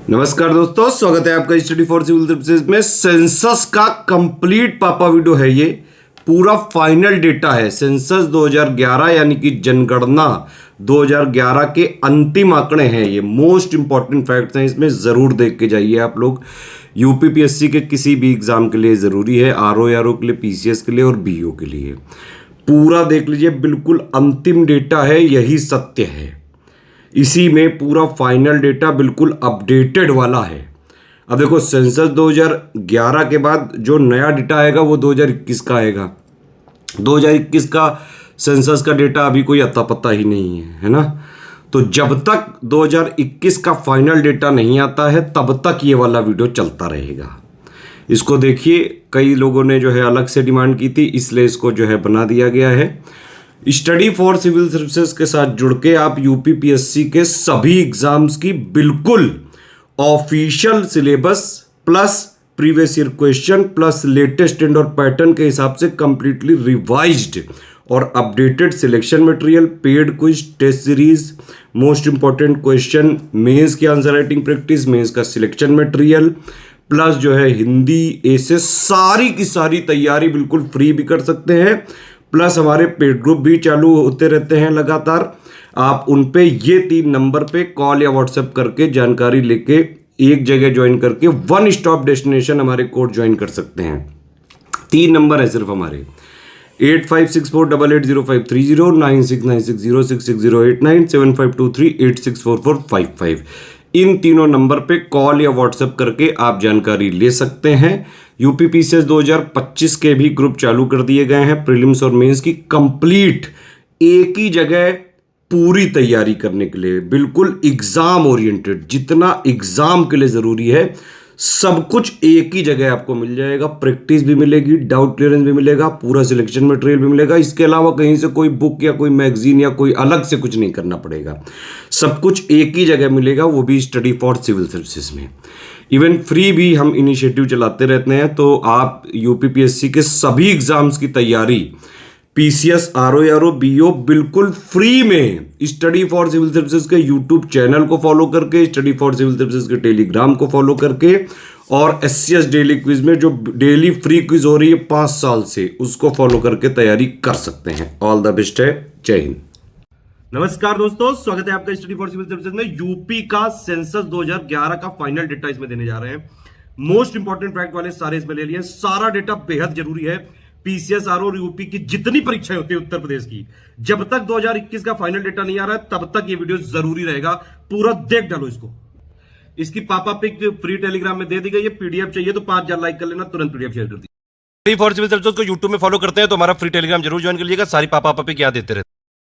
नमस्कार दोस्तों, स्वागत है आपका स्टडी फॉर सिविल सर्विसेज में। सेंसस का कंप्लीट पापा वीडियो है। ये पूरा फाइनल डेटा है सेंसस 2011 यानी कि जनगणना 2011 के अंतिम आंकड़े हैं। ये मोस्ट इंपॉर्टेंट फैक्ट्स हैं, इसमें ज़रूर देख के जाइए आप लोग। यूपीपीएससी के किसी भी एग्जाम के लिए ज़रूरी है, आरओ के लिए, पीसीएस के लिए और बीओ के लिए। पूरा देख लीजिए, बिल्कुल अंतिम डेटा है, यही सत्य है। इसी में पूरा फाइनल डेटा बिल्कुल अपडेटेड वाला है। अब देखो, सेंसस 2011 के बाद जो नया डेटा आएगा वो 2021 का आएगा। 2021 का सेंसस का डेटा अभी कोई अता पता ही नहीं है ना। तो जब तक 2021 का फाइनल डेटा नहीं आता है तब तक ये वाला वीडियो चलता रहेगा। इसको देखिए, कई लोगों ने जो है अलग से डिमांड की थी, इसलिए इसको जो है बना दिया गया है। स्टडी फॉर सिविल सर्विसेज के साथ जुड़ के आप यूपीपीएससी के सभी एग्जाम्स की बिल्कुल official syllabus plus previous year question plus latest trend और पैटर्न के हिसाब से कंप्लीटली रिवाइज्ड और updated selection material, paid quiz, test series, most important question, mains की आंसर राइटिंग प्रैक्टिस, मेंस का सिलेक्शन मटेरियल प्लस जो है हिंदी, ऐसे सारी की सारी तैयारी बिल्कुल फ्री भी कर सकते हैं। प्लस हमारे पेड ग्रुप भी चालू होते रहते हैं लगातार। आप उन पे ये 3 नंबर पे कॉल या व्हाट्सएप करके जानकारी लेके एक जगह ज्वाइन करके वन स्टॉप डेस्टिनेशन हमारे कोर्स ज्वाइन कर सकते हैं। 3 नंबर है सिर्फ हमारे, 8564880530, 9696066089, 7523864455। इन तीनों नंबर पे कॉल या व्हाट्सएप करके आप जानकारी ले सकते हैं। यूपीपीसीएस 2025 के भी ग्रुप चालू कर दिए गए हैं, प्रीलिम्स और मेंस की कंप्लीट एक ही जगह पूरी तैयारी करने के लिए, बिल्कुल एग्जाम ओरिएंटेड। जितना एग्जाम के लिए जरूरी है सब कुछ एक ही जगह आपको मिल जाएगा। प्रैक्टिस भी मिलेगी, डाउट क्लियरेंस भी मिलेगा, पूरा सिलेक्शन मटेरियल भी मिलेगा। इसके अलावा कहीं से कोई बुक या कोई मैगजीन या कोई अलग से कुछ नहीं करना पड़ेगा। सब कुछ एक ही जगह मिलेगा, वो भी स्टडी फॉर सिविल सर्विसेज में। इवन फ्री भी हम इनिशिएटिव चलाते रहते हैं। तो आप यूपीपीएससी के सभी एग्जाम्स की तैयारी, पीसीएस, आरओ, बीओ बिल्कुल फ्री में स्टडी फॉर सिविल सर्विसेज के यूट्यूब चैनल को फॉलो करके, स्टडी फॉर सिविल सर्विसेज के टेलीग्राम को फॉलो करके और एससीएस डेली क्विज में जो डेली फ्री क्विज हो रही है 5 साल से, उसको फॉलो करके तैयारी कर सकते हैं। ऑल द बेस्ट है। जय हिंद। नमस्कार दोस्तों, स्वागत है आपका स्टडी फॉर सिविल सर्विसेज में। यूपी का सेंसस 2011 का फाइनल डेटा इसमें देने जा रहे हैं। मोस्ट इंपॉर्टेंट फैक्ट वाले सारे इसमें ले लिए। सारा डेटा बेहद जरूरी है। पीसीएस, आरओ और यूपी की जितनी परीक्षाएं होती है उत्तर प्रदेश की, जब तक 2021 का फाइनल डेटा नहीं आ रहा है तब तक ये वीडियो जरूरी रहेगा। पूरा देख डालो इसको। इसकी पापा पिक फ्री टेलीग्राम में दे दी गई है। पीडीएफ चाहिए तो 5000 लाइक कर लेना, तुरंत पीडीएफ शेयर कर दी। फॉर सिविल सर्विसेज को यूट्यूब में फॉलो करते हैं तो हमारा फ्री टेलीग्राम जरूर ज्वाइन कर लीजिएगा। सारी पापा पिक याद देते रहते।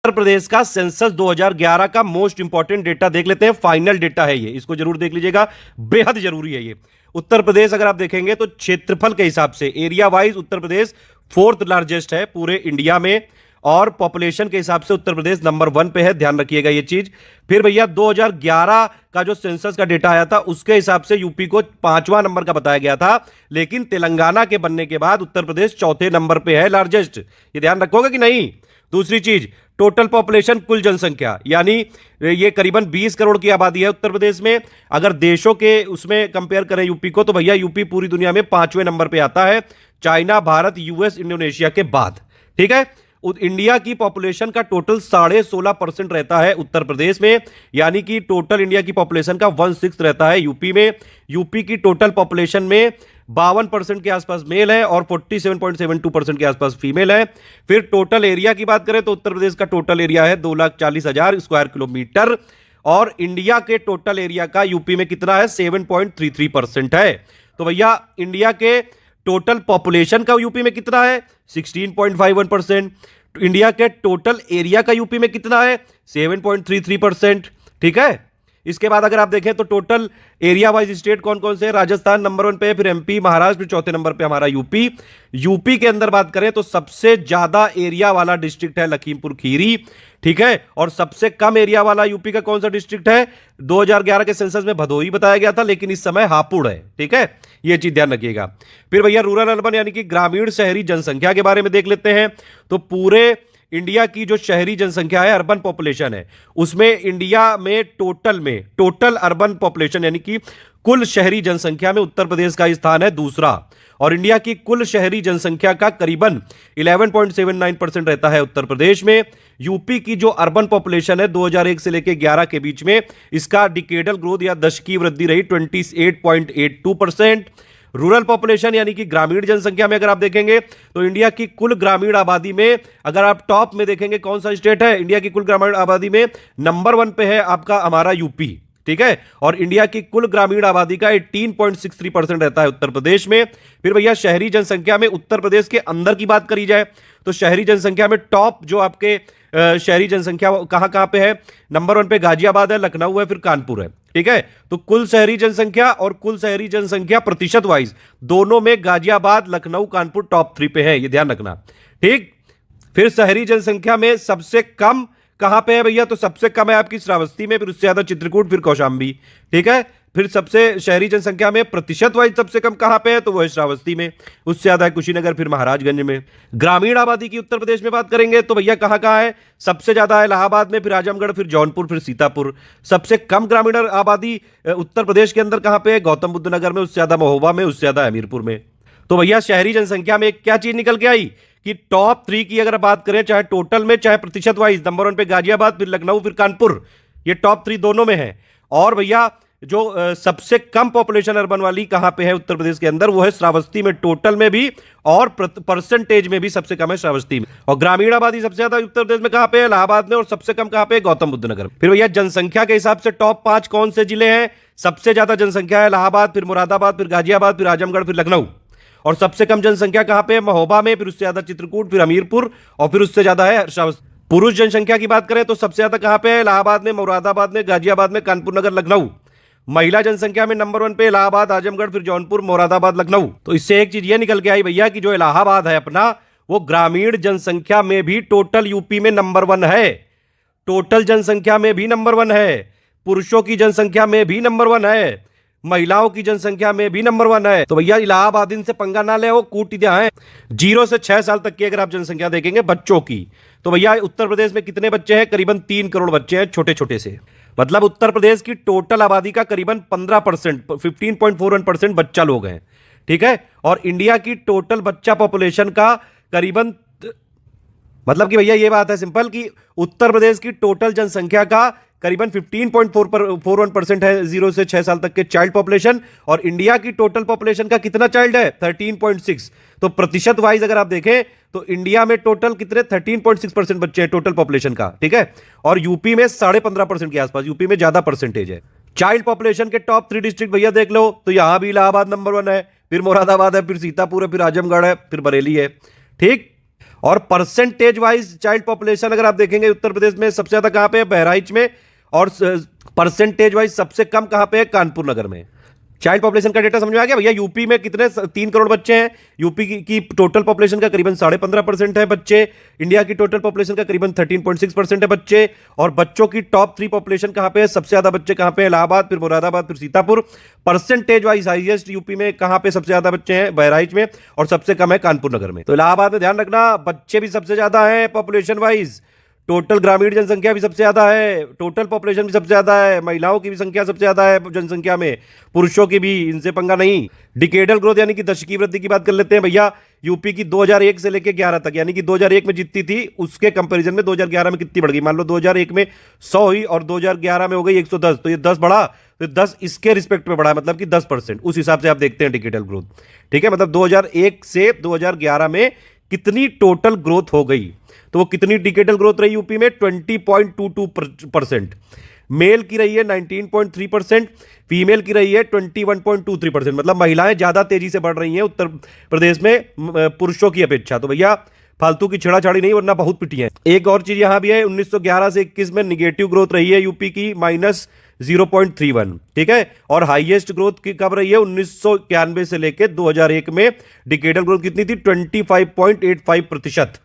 उत्तर प्रदेश का सेंसस 2011 का मोस्ट इंपॉर्टेंट डेटा देख लेते हैं। फाइनल डेटा है ये, इसको जरूर देख लीजिएगा, बेहद जरूरी है ये। उत्तर प्रदेश अगर आप देखेंगे तो क्षेत्रफल के हिसाब से, area wise Uttar Pradesh 4th largest है पूरे इंडिया में, और पॉपुलेशन के हिसाब से उत्तर प्रदेश नंबर 1 पे है। ध्यान रखिएगा ये चीज। फिर भैया 2011 का जो सेंसस का डेटा आया था उसके हिसाब से यूपी को 5वां नंबर का बताया गया था, लेकिन तेलंगाना के बनने के बाद उत्तर प्रदेश 4थे नंबर पे है लार्जेस्ट। ये ध्यान रखोगे कि नहीं। दूसरी चीज, टोटल पॉपुलेशन, कुल जनसंख्या, यानी ये करीबन 20 करोड़ की आबादी है उत्तर प्रदेश में। अगर देशों के उसमें कंपेयर करें यूपी को तो भैया यूपी पूरी दुनिया में 5वें नंबर पे आता है, चाइना, भारत, यूएस, इंडोनेशिया के बाद। ठीक है। इंडिया की पॉपुलेशन का टोटल 16.5% रहता है उत्तर प्रदेश में, यानी कि टोटल इंडिया की पॉपुलेशन का 1/6 रहता है यूपी में। यूपी की टोटल पॉपुलेशन में 52% के आसपास मेल है और 47.72% के आसपास फीमेल है। फिर टोटल एरिया की बात करें तो उत्तर प्रदेश का टोटल एरिया है 2,40,000 स्क्वायर किलोमीटर, और इंडिया के टोटल एरिया का यूपी में कितना है, 7.33% है। तो भैया इंडिया के टोटल पॉपुलेशन का यूपी में कितना है, 16.51%। इंडिया के टोटल एरिया का यूपी में कितना है, 7.33%। ठीक है। इसके बाद अगर आप देखें तो टोटल एरिया वाइज स्टेट कौन कौन से हैं, राजस्थान नंबर 1 पे, फिर एमपी, महाराष्ट्र, फिर 4थे नंबर पे हमारा यूपी। यूपी के अंदर बात करें तो सबसे ज्यादा एरिया वाला डिस्ट्रिक्ट है लखीमपुर खीरी। ठीक है। और सबसे कम एरिया वाला यूपी का कौन सा डिस्ट्रिक्ट है, 2011 के सेंसस में भदोही बताया गया था, लेकिन इस समय हापुड़ है। ठीक है, यह चीज ध्यान रखिएगा। फिर भैया रूरल अर्बन यानी कि ग्रामीण शहरी जनसंख्या के बारे में देख लेते हैं। तो पूरे इंडिया की जो शहरी जनसंख्या है, अर्बन पॉपुलेशन है, उसमें इंडिया में टोटल अर्बन पॉपुलेशन यानी कि कुल शहरी जनसंख्या में उत्तर प्रदेश का स्थान है दूसरा। और इंडिया की कुल शहरी जनसंख्या का करीबन 11.79% रहता है उत्तर प्रदेश में। यूपी की जो अर्बन पॉपुलेशन है 2001 से लेकर 11 के बीच में, इसका डिकेडल ग्रोथ या दशकीय वृद्धि रही 28.82%। रूरल पॉपुलेशन यानी कि ग्रामीण जनसंख्या में अगर आप देखेंगे तो इंडिया की कुल ग्रामीण आबादी में अगर आप टॉप में देखेंगे कौन सा स्टेट है इंडिया की कुल ग्रामीण आबादी में, नंबर 1 पे है आपका हमारा यूपी, ठीक है। और इंडिया की कुल ग्रामीण आबादी का 18.63% रहता है उत्तर प्रदेश में। फिर भैया शहरी जनसंख्या में उत्तर प्रदेश के अंदर की बात करी जाए तो शहरी जनसंख्या में टॉप जो आपके शहरी जनसंख्या कहां कहां पे है, नंबर 1 पे गाजियाबाद है, लखनऊ है, फिर कानपुर है, ठीक है। तो कुल शहरी जनसंख्या और कुल शहरी जनसंख्या प्रतिशत वाइज दोनों में गाजियाबाद, लखनऊ, कानपुर टॉप 3 पे है, ये ध्यान रखना, ठीक। फिर शहरी जनसंख्या में सबसे कम कहां पे है भैया, तो सबसे कम है आपकी श्रावस्ती में, फिर उससे ज्यादा चित्रकूट, फिर कौशाम्बी, ठीक है। फिर सबसे शहरी जनसंख्या में प्रतिशत वाइज सबसे कम कहां पे है, तो वो है श्रावस्ती में, उससे ज्यादा है कुशीनगर, फिर महाराजगंज में। ग्रामीण आबादी की उत्तर प्रदेश में बात करेंगे तो भैया कहां कहां है, सबसे ज्यादा है इलाहाबाद में, फिर आजमगढ़, फिर जौनपुर, फिर सीतापुर। सबसे कम ग्रामीण आबादी उत्तर प्रदेश के अंदर कहां पे है, गौतम बुद्ध नगर में, उससे ज्यादा महोबा में, उससे ज्यादा हमीरपुर में। तो भैया शहरी जनसंख्या में क्या चीज निकल के आई कि टॉप 3 की अगर बात करें चाहे टोटल में चाहे प्रतिशत वाइज, नंबर 1 पे गाजियाबाद, फिर लखनऊ, फिर कानपुर, ये टॉप 3 दोनों में है। और भैया जो सबसे कम पॉपुलेशन अर्बन वाली कहां पे है उत्तर प्रदेश के अंदर, वो है श्रावस्ती में, टोटल में भी और परसेंटेज में भी सबसे कम है श्रावस्ती में। और ग्रामीण आबादी सबसे ज्यादा उत्तर प्रदेश में कहां पे है, इलाहाबाद में, और सबसे कम कहां पे है, गौतम बुद्ध नगर। फिर भैया जनसंख्या के हिसाब से टॉप 5 कौन से जिले हैं, सबसे ज्यादा जनसंख्या है इलाहाबाद, फिर मुरादाबाद, फिर गाजियाबाद, फिर आजमगढ़, फिर लखनऊ। और सबसे कम जनसंख्या कहां पे है, महोबा में, फिर उससे ज्यादा चित्रकूट, फिर हमीरपुर, और फिर उससे ज्यादा है श्रावस्ती। पुरुष जनसंख्या की बात करें तो सबसे ज्यादा कहां पे है, इलाहाबाद में, मुरादाबाद में, गाजियाबाद में, कानपुर नगर, लखनऊ। महिला जनसंख्या में नंबर 1 पे इलाहाबाद, आजमगढ़, फिर जौनपुर, मुरादाबाद, लखनऊ। तो इससे एक चीज ये निकल के आई भैया कि जो इलाहाबाद है अपना, वो ग्रामीण जनसंख्या में भी टोटल यूपी में नंबर 1 है, टोटल जनसंख्या में भी नंबर 1 है, पुरुषों की जनसंख्या में भी नंबर 1 है, महिलाओं की जनसंख्या में भी नंबर 1 है। तो भैया इलाहाबाद इनसे पंगा ना ले, वो कूट दिया है। 0 से 6 साल तक की अगर आप जनसंख्या देखेंगे बच्चों की, तो भैया उत्तर प्रदेश में कितने बच्चे हैं, करीबन 3 करोड़ बच्चे हैं छोटे छोटे से। मतलब उत्तर प्रदेश की टोटल आबादी का करीबन 15%, 15.41% बच्चा लोग हैं, ठीक है। और इंडिया की टोटल बच्चा पॉपुलेशन का करीबन, मतलब कि भैया ये बात है सिंपल कि उत्तर प्रदेश की टोटल जनसंख्या का करीबन 15.41% है 0 से 6 साल तक के चाइल्ड पॉपुलेशन, और इंडिया की टोटल पॉपुलेशन का कितना चाइल्ड है, 13.6। तो प्रतिशत वाइज अगर आप देखें तो इंडिया में टोटल कितने 13.6% बच्चे हैं टोटल पॉपुलेशन का, ठीक है। और यूपी में 15.5% के आसपास, यूपी में ज्यादा परसेंटेज है। चाइल्ड पॉपुलेशन के टॉप 3 डिस्ट्रिक्ट भैया देख लो तो यहां भी इलाहाबाद नंबर 1 है, फिर मुरादाबाद है, फिर सीतापुर है, फिर आजमगढ़ है, फिर बरेली है, ठीक। और परसेंटेज वाइज चाइल्ड पॉपुलेशन अगर आप देखेंगे उत्तर प्रदेश में सबसे ज्यादा कहां पे है, बहराइच में, और परसेंटेज वाइज सबसे कम कहां पे है, कानपुर नगर में। चाइल्ड पॉपुलेशन का डेटा समझ में आ गया भैया। यूपी में कितने 3 करोड़ बच्चे हैं, यूपी की टोटल पॉपुलेशन का करीबन 15.5% है बच्चे, इंडिया की टोटल पॉपुलेशन का करीबन 13.6% है बच्चे। और बच्चों की टॉप 3 पॉपुलेशन कहां पे है, सबसे ज्यादा बच्चे कहां पे है, इलाहाबाद, फिर मुरादाबाद, फिर Sitapur. Percentage wise highest UP में कहां पे सबसे ज्यादा बच्चे हैं, बहराइच में, और सबसे कम है कानपुर नगर में। तो इलाहाबाद में ध्यान रखना बच्चे भी सबसे ज्यादा है पॉपुलेशन वाइज, टोटल ग्रामीण जनसंख्या भी सबसे ज्यादा है, टोटल पॉपुलेशन भी सबसे ज्यादा है, महिलाओं की भी संख्या सबसे ज्यादा है जनसंख्या में, पुरुषों की भी, इनसे पंगा नहीं। डिकेडल ग्रोथ यानी कि दशकीय वृद्धि की बात कर लेते हैं भैया। यूपी की 2001 से लेकर 11 तक, यानी कि 2001 में जितनी थी उसके कंपैरिजन में 2011 में कितनी बढ़ गई, मान लो 2001 में 100 हुई और 2011 में हो गई 110, तो ये 10 बढ़ा, तो 10 इसके रिस्पेक्ट में बढ़ा, मतलब कि 10%। उस हिसाब से आप देखते हैं डिकेडल ग्रोथ, ठीक है। मतलब 2001 से 2011 में कितनी टोटल ग्रोथ हो गई, तो वो कितनी डिकेडल ग्रोथ रही यूपी में, 20.22%। मेल की रही है 19.3%, फीमेल की रही है 21.23%। मतलब महिलाएं ज्यादा तेजी से बढ़ रही हैं उत्तर प्रदेश में पुरुषों की अपेक्षा। तो भैया फालतू की छेड़ाछाड़ी नहीं, वरना बहुत पिटी है। एक और चीज यहां भी है, 1911 से 21 में निगेटिव ग्रोथ रही है यूपी की -0.31, ठीक है। और हाईएस्ट ग्रोथ की कब रही है, 1991 से लेकर 2001 में डिकेडल ग्रोथ कितनी थी, 25.85%।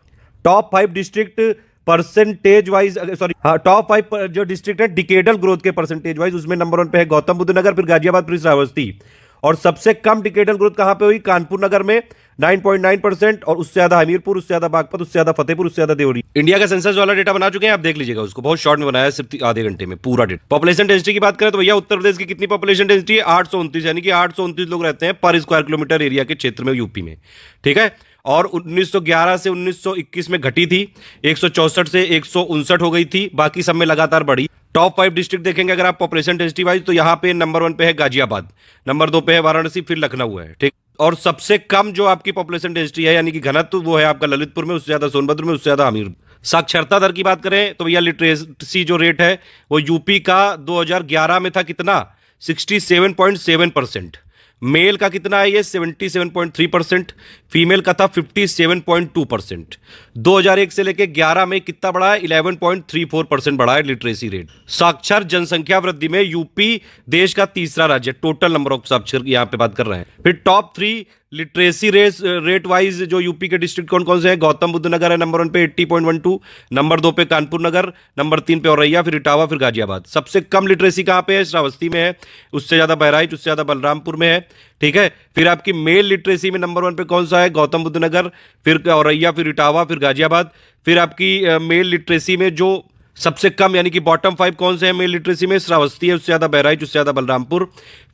Top 5 district percentage wise, sorry हाँ, टॉप 5 जो डिस्ट्रिक्ट है डिकेडल ग्रोथ के परसेंटेज वाइज, उसमें नंबर 1 पे है गौतम बुद्ध नगर, फिर गाजियाबाद, फिर श्रावस्ती। और सबसे कम डिकेडल ग्रोथ कहां पे हुई, कानपुर नगर में, 9.9%, और उससे ज्यादा हमीरपुर, उससे ज्यादा बागपत, उससे ज्यादा फतेहपुर, उससे ज्यादा देवरी। इंडिया का सेंसस वाला डेटा बना चुके हैं, आप देख लीजिएगा उसको, बहुत शॉर्ट में बनाया है, सिर्फ आधे घंटे में पूरा डेटा। पॉपुलेशन डेंसिटी की बात करें तो भैया उत्तर प्रदेश की कितनी पॉपुलेशन डेंसिटी है? 829, यानी कि 829 लोग रहते हैं पर स्क्वायर किलोमीटर एरिया के क्षेत्र में यूपी में, ठीक है। और 1911 से 1921 में घटी थी, 164 से 159 हो गई थी, बाकी सब में लगातार बढ़ी। टॉप 5 डिस्ट्रिक्ट देखेंगे अगर आप पॉपुलेशन डेंसिटी वाइज, तो यहाँ पे नंबर 1 पे है गाजियाबाद, नंबर 2 पे है वाराणसी, फिर लखनऊ है, ठीक। और सबसे कम जो आपकी पॉपुलेशन डेंसिटी है यानी कि घनत्व, वो है आपका ललितपुर में, उससे ज्यादा सोनभद्र में, उससे ज्यादा हमीरपुर। साक्षरता दर की बात करें तो भैया लिटरेसी जो रेट है वो यूपी का 2011 में था कितना? 67.7%। मेल का कितना है ये? 77.3%। फीमेल का था 57.2%। 2001 से लेके 11 में कितना बढ़ा है? 11.34% बढ़ा है लिटरेसी रेट। साक्षर जनसंख्या वृद्धि में यूपी देश का तीसरा राज्य, टोटल नंबर ऑफ साक्षर यहां पे बात कर रहे हैं। फिर टॉप 3 लिटरेसी रेट वाइज जो यूपी के डिस्ट्रिक्ट कौन कौन से हैं? गौतम बुद्ध नगर है नंबर 1 पे 80.12, नंबर 2 पे कानपुर नगर, नंबर 3 पे औरैया, फिर इटावा, फिर गाजियाबाद। सबसे कम लिटरेसी कहां पे है? श्रावस्ती में है, उससे ज्यादा बहराइच, उससे ज्यादा बलरामपुर में है, ठीक है। फिर आपकी मेल लिटरेसी में नंबर 1 पे कौन सा है? गौतम बुद्ध नगर, फिर औरैया, फिर इटावा, फिर गाजियाबाद। फिर आपकी मेल लिटरेसी में जो सबसे कम यानी कि बॉटम 5 कौन से हैं मेल लिटरेसी में? श्रावस्ती है, उससे ज्यादा बहराइच, उससे ज्यादा बलरामपुर।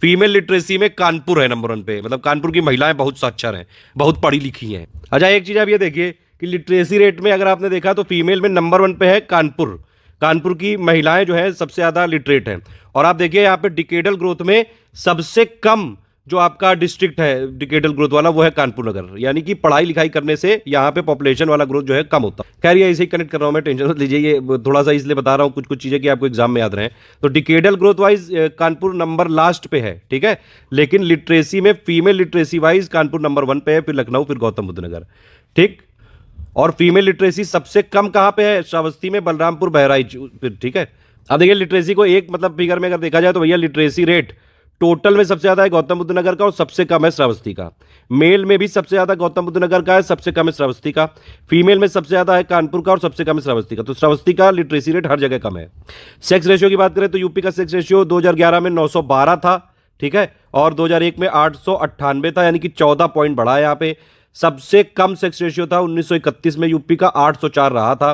फीमेल लिटरेसी में कानपुर है नंबर 1 पे, मतलब कानपुर की महिलाएं बहुत साक्षर हैं, बहुत पढ़ी लिखी हैं। अच्छा, एक चीज आप ये देखिए कि लिटरेसी रेट में अगर आपने देखा तो फीमेल में नंबर 1 पे है कानपुर। कानपुर की महिलाएं जो है सबसे ज्यादा लिटरेट हैं। और आप देखिए यहाँ पे डिकेडल ग्रोथ में सबसे कम जो आपका डिस्ट्रिक्ट है डिकेडल ग्रोथ वाला, वो है कानपुर नगर, यानी कि पढ़ाई लिखाई करने से यहाँ पे पॉपुलेशन वाला ग्रोथ जो है कम होता है। खैर ये ऐसे ही कनेक्ट कर रहा हूँ मैं, टेंशन मत लीजिए, ये थोड़ा सा इसलिए बता रहा हूँ कुछ कुछ चीजें कि आपको एग्जाम में याद रहे। तो decadal growth wise Kanpur number last पे है, ठीक है, लेकिन लिटरेसी में female literacy wise Kanpur number 1 पे है, फिर लखनऊ, फिर गौतम बुद्ध नगर, ठीक। और फीमेल लिटरेसी सबसे कम कहां पे है? श्रावस्ती में, बलरामपुर, बहराइच, फिर, ठीक है। अब देखिए लिटरेसी को एक मतलब फिगर में अगर देखा जाए तो भैया लिटरेसी रेट टोटल में सबसे ज्यादा है गौतम बुद्ध नगर का और सबसे कम है श्रावस्ती का। मेल में भी सबसे ज्यादा गौतम बुद्ध नगर का है, सबसे कम है श्रावस्ती का। फीमेल में सबसे ज्यादा है कानपुर का और सबसे कम है श्रावस्ती का। तो श्रावस्ती का लिटरेसी रेट हर जगह कम है। सेक्स रेशियो की बात करें तो यूपी का सेक्स रेशियो 2011 में 912 था, ठीक है, और 2001 में 898 था, यानी कि 14 पॉइंट बढ़ा है यहाँ पे। सबसे कम सेक्स रेशियो था 1931 में यूपी का 804 रहा था।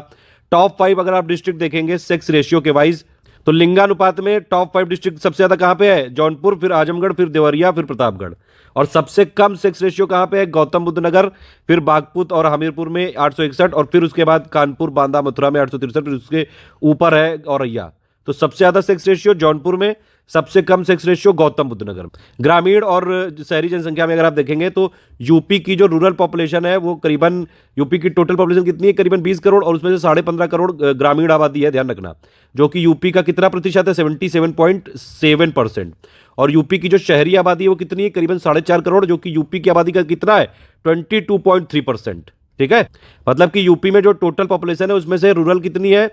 टॉप 5 अगर आप डिस्ट्रिक्ट देखेंगे सेक्स रेशियो के वाइज तो लिंगानुपात में टॉप 5 डिस्ट्रिक्ट सबसे ज्यादा कहां पे है? जौनपुर, फिर आजमगढ़, फिर देवरिया, फिर प्रतापगढ़। और सबसे कम सेक्स रेशियो कहां पे है? गौतम बुद्ध नगर, फिर बागपुत और हमीरपुर में 861, और फिर उसके बाद कानपुर, बांदा, मथुरा में 863, फिर उसके ऊपर है औरैया। तो सबसे ज्यादा सेक्स रेशियो जौनपुर में, सबसे कम सेक्स रेशियो गौतम बुद्ध नगर। ग्रामीण और शहरी जनसंख्या में अगर आप देखेंगे तो यूपी की जो रूरल पॉपुलेशन है वो करीबन, यूपी की टोटल पॉपुलेशन कितनी है? करीबन 20 करोड़, और उसमें से 15.5 करोड़ ग्रामीण आबादी है, ध्यान रखना, जो कि यूपी का कितना प्रतिशत है? 77.7%। और यूपी की जो शहरी आबादी है वो कितनी है? करीबन 4.5 करोड़, जो कि यूपी की आबादी का कितना है? 22.3%, ठीक है। मतलब कि यूपी में जो टोटल पॉपुलेशन है उसमें से रूरल कितनी है?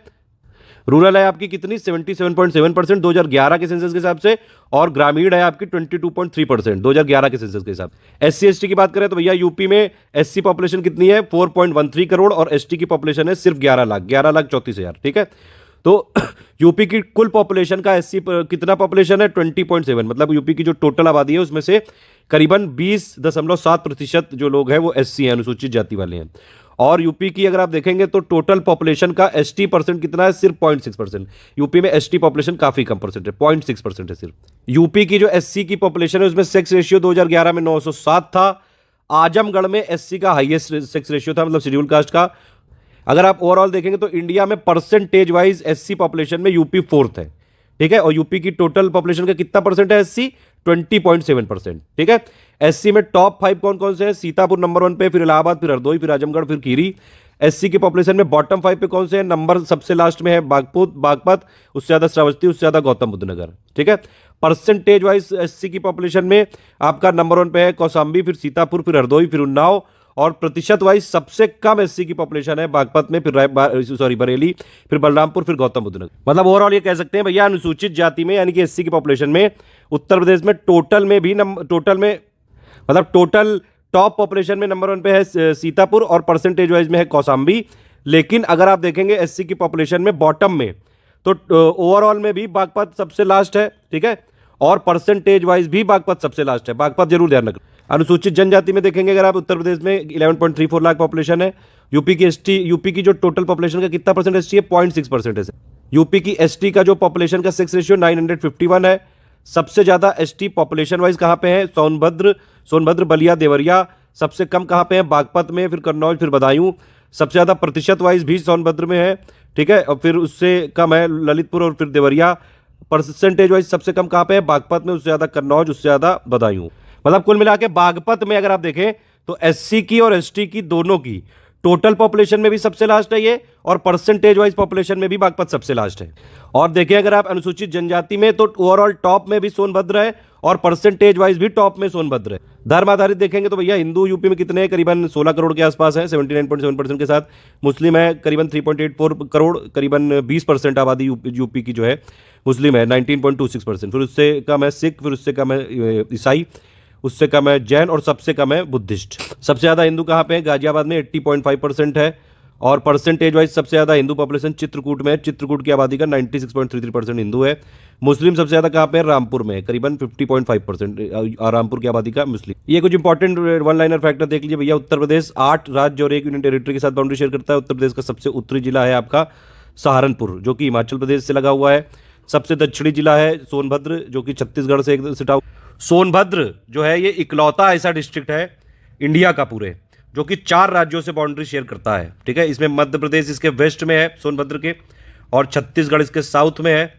रूरल है आपकी कितनी? 77.7% 2011 के सेंसस के हिसाब से, और ग्रामीण है आपकी 22.3% 2011 के सेंसस के हिसाब से। एससी एसटी की बात करें तो भैया यूपी में एससी पॉपुलेशन कितनी है? 4.13 करोड़, और एसटी की पॉपुलेशन है सिर्फ 11,34,000, ठीक है। तो यूपी की कुल पॉपुलेशन का एससी कितना पॉपुलेशन है? 20.7, मतलब यूपी की जो टोटल आबादी है उसमें से करीबन 20.7% जो लोग हैं वो एससी हैं, अनुसूचित जाति वाले हैं। और यूपी की अगर आप देखेंगे तो टोटल पॉपुलेशन का एसटी परसेंट कितना है? सिर्फ 0.6%। यूपी में एसटी पॉपुलेशन काफी कम परसेंट है, 0.6% है सिर्फ। यूपी की जो एससी की पॉपुलेशन है उसमें सेक्स रेशियो 2011 में 907 था। आजमगढ़ में एससी का हाईएस्ट सेक्स रेशियो था, मतलब शेड्यूल कास्ट का। अगर आप ओवरऑल देखेंगे तो इंडिया में परसेंटेज वाइज एससी पॉपुलेशन में यूपी 4th है, ठीक है। और यूपी की टोटल पॉपुलेशन का कितना परसेंट है एससी? 20.7%, ठीक है। एससी में टॉप 5 कौन कौन से हैं? सीतापुर नंबर 1 पे, फिर इलाहाबाद, फिर हरदोई, फिर आजमगढ़, फिर खीरी। एससी की पॉपुलेशन में बॉटम 5 पे कौन से हैं? नंबर सबसे लास्ट में है बागपत, उससे ज्यादा श्रावस्ती, उससे ज्यादा गौतम बुद्ध नगर, ठीक है। परसेंटेज वाइज एससी की पॉपुलेशन में आपका नंबर 1 पे है कौशाम्बी, फिर सीतापुर, फिर हरदोई, फिर उन्नाव। और प्रतिशत वाइज सबसे कम एससी की पॉपुलेशन है बागपत में, फिर बरेली, फिर बलरामपुर, फिर गौतम बुद्ध नगर। मतलब ओवरऑल ये कह सकते हैं भैया अनुसूचित जाति में यानी कि एससी की पॉपुलेशन में उत्तर प्रदेश में टोटल में भी मतलब टोटल टॉप पॉपुलेशन में नंबर 1 पे है सीतापुर, और परसेंटेज वाइज में है कौशाम्बी। लेकिन अगर आप देखेंगे एससी की पॉपुलेशन में बॉटम में तो ओवरऑल में भी बागपत सबसे लास्ट है, ठीक है, और परसेंटेज वाइज भी बागपत सबसे लास्ट है। बागपत जरूर ध्यान रखना। अनुसूचित जनजाति में देखेंगे अगर आप, उत्तर प्रदेश में 11.34 लाख पॉपुलेशन है। यूपी की जो टोटल पॉपुलेशन का कितना परसेंट एसटी है, 0.6% है। यूपी की एसटी का जो पॉपुलेशन का सेक्स रेशियो 951 है। सबसे ज्यादा एसटी पॉपुलेशन वाइज कहां पे है, सोनभद्र, बलिया, देवरिया। सबसे कम कहां पे है, बागपत में, फिर कन्नौज, फिर बदायूं। सबसे ज्यादा प्रतिशत वाइज भी सोनभद्र में है, ठीक है, और फिर उससे कम है ललितपुर और फिर देवरिया। परसेंटेज वाइज सबसे कम कहां पे है, बागपत में, उससे ज्यादा कन्नौज, उससे ज्यादा बदायूं। मतलब कुल मिला के बागपत में अगर आप देखें तो एससी की और एसटी की दोनों की टोटल पॉपुलेशन में भी सबसे लास्ट है ये, और परसेंटेज वाइज पॉपुलेशन में भी बागपत सबसे लास्ट है। और देखिए अगर आप अनुसूचित जनजाति में तो ओवरऑल टॉप में भी सोनभद्र है और परसेंटेज वाइज भी टॉप में सोनभद्र है। धर्म आधारित देखेंगे तो भैया हिंदू यूपी में कितने हैं, करीबन 16 करोड़ के आसपास है, 79.7% के साथ। मुस्लिम है करीबन 3.84 करोड़, करीबन 20% आबादी यूपी की जो है मुस्लिम है, 19.26%। फिर उससे कम है सिख, फिर उससे कम है ईसाई, उससे कम है जैन, और सबसे कम है बुद्धिस्ट। सबसे ज्यादा हिंदू कहां पे है, गाजियाबाद में 80.5% है। और परसेंटेज वाइज सबसे ज्यादा हिंदू पॉपुलेशन चित्रकूट में है। चित्रकूट की आबादी का 96.33% हिंदू है। मुस्लिम सबसे ज्यादा कहां पे है, रामपुर में, करीबन 50.5% रामपुर की आबादी का मुस्लिम। ये कुछ इंपॉर्टेंट वन लाइनर फैक्टर देख लीजिए भैया। उत्तर प्रदेश 8 राज्य और 1 यूनियन टेरिटरी के साथ बाउंड्री शेयर करता है। उत्तर प्रदेश का सबसे उत्तरी जिला है आपका सहारनपुर, जो कि हिमाचल प्रदेश से लगा हुआ है। सबसे दक्षिणी जिला है सोनभद्र, जो कि छत्तीसगढ़ से एक सिटा। सोनभद्र जो है ये इकलौता ऐसा डिस्ट्रिक्ट है इंडिया का पूरे जो कि 4 राज्यों से बाउंड्री शेयर करता है, ठीक है। इसमें मध्य प्रदेश इसके वेस्ट में है सोनभद्र के, और छत्तीसगढ़ इसके साउथ में है,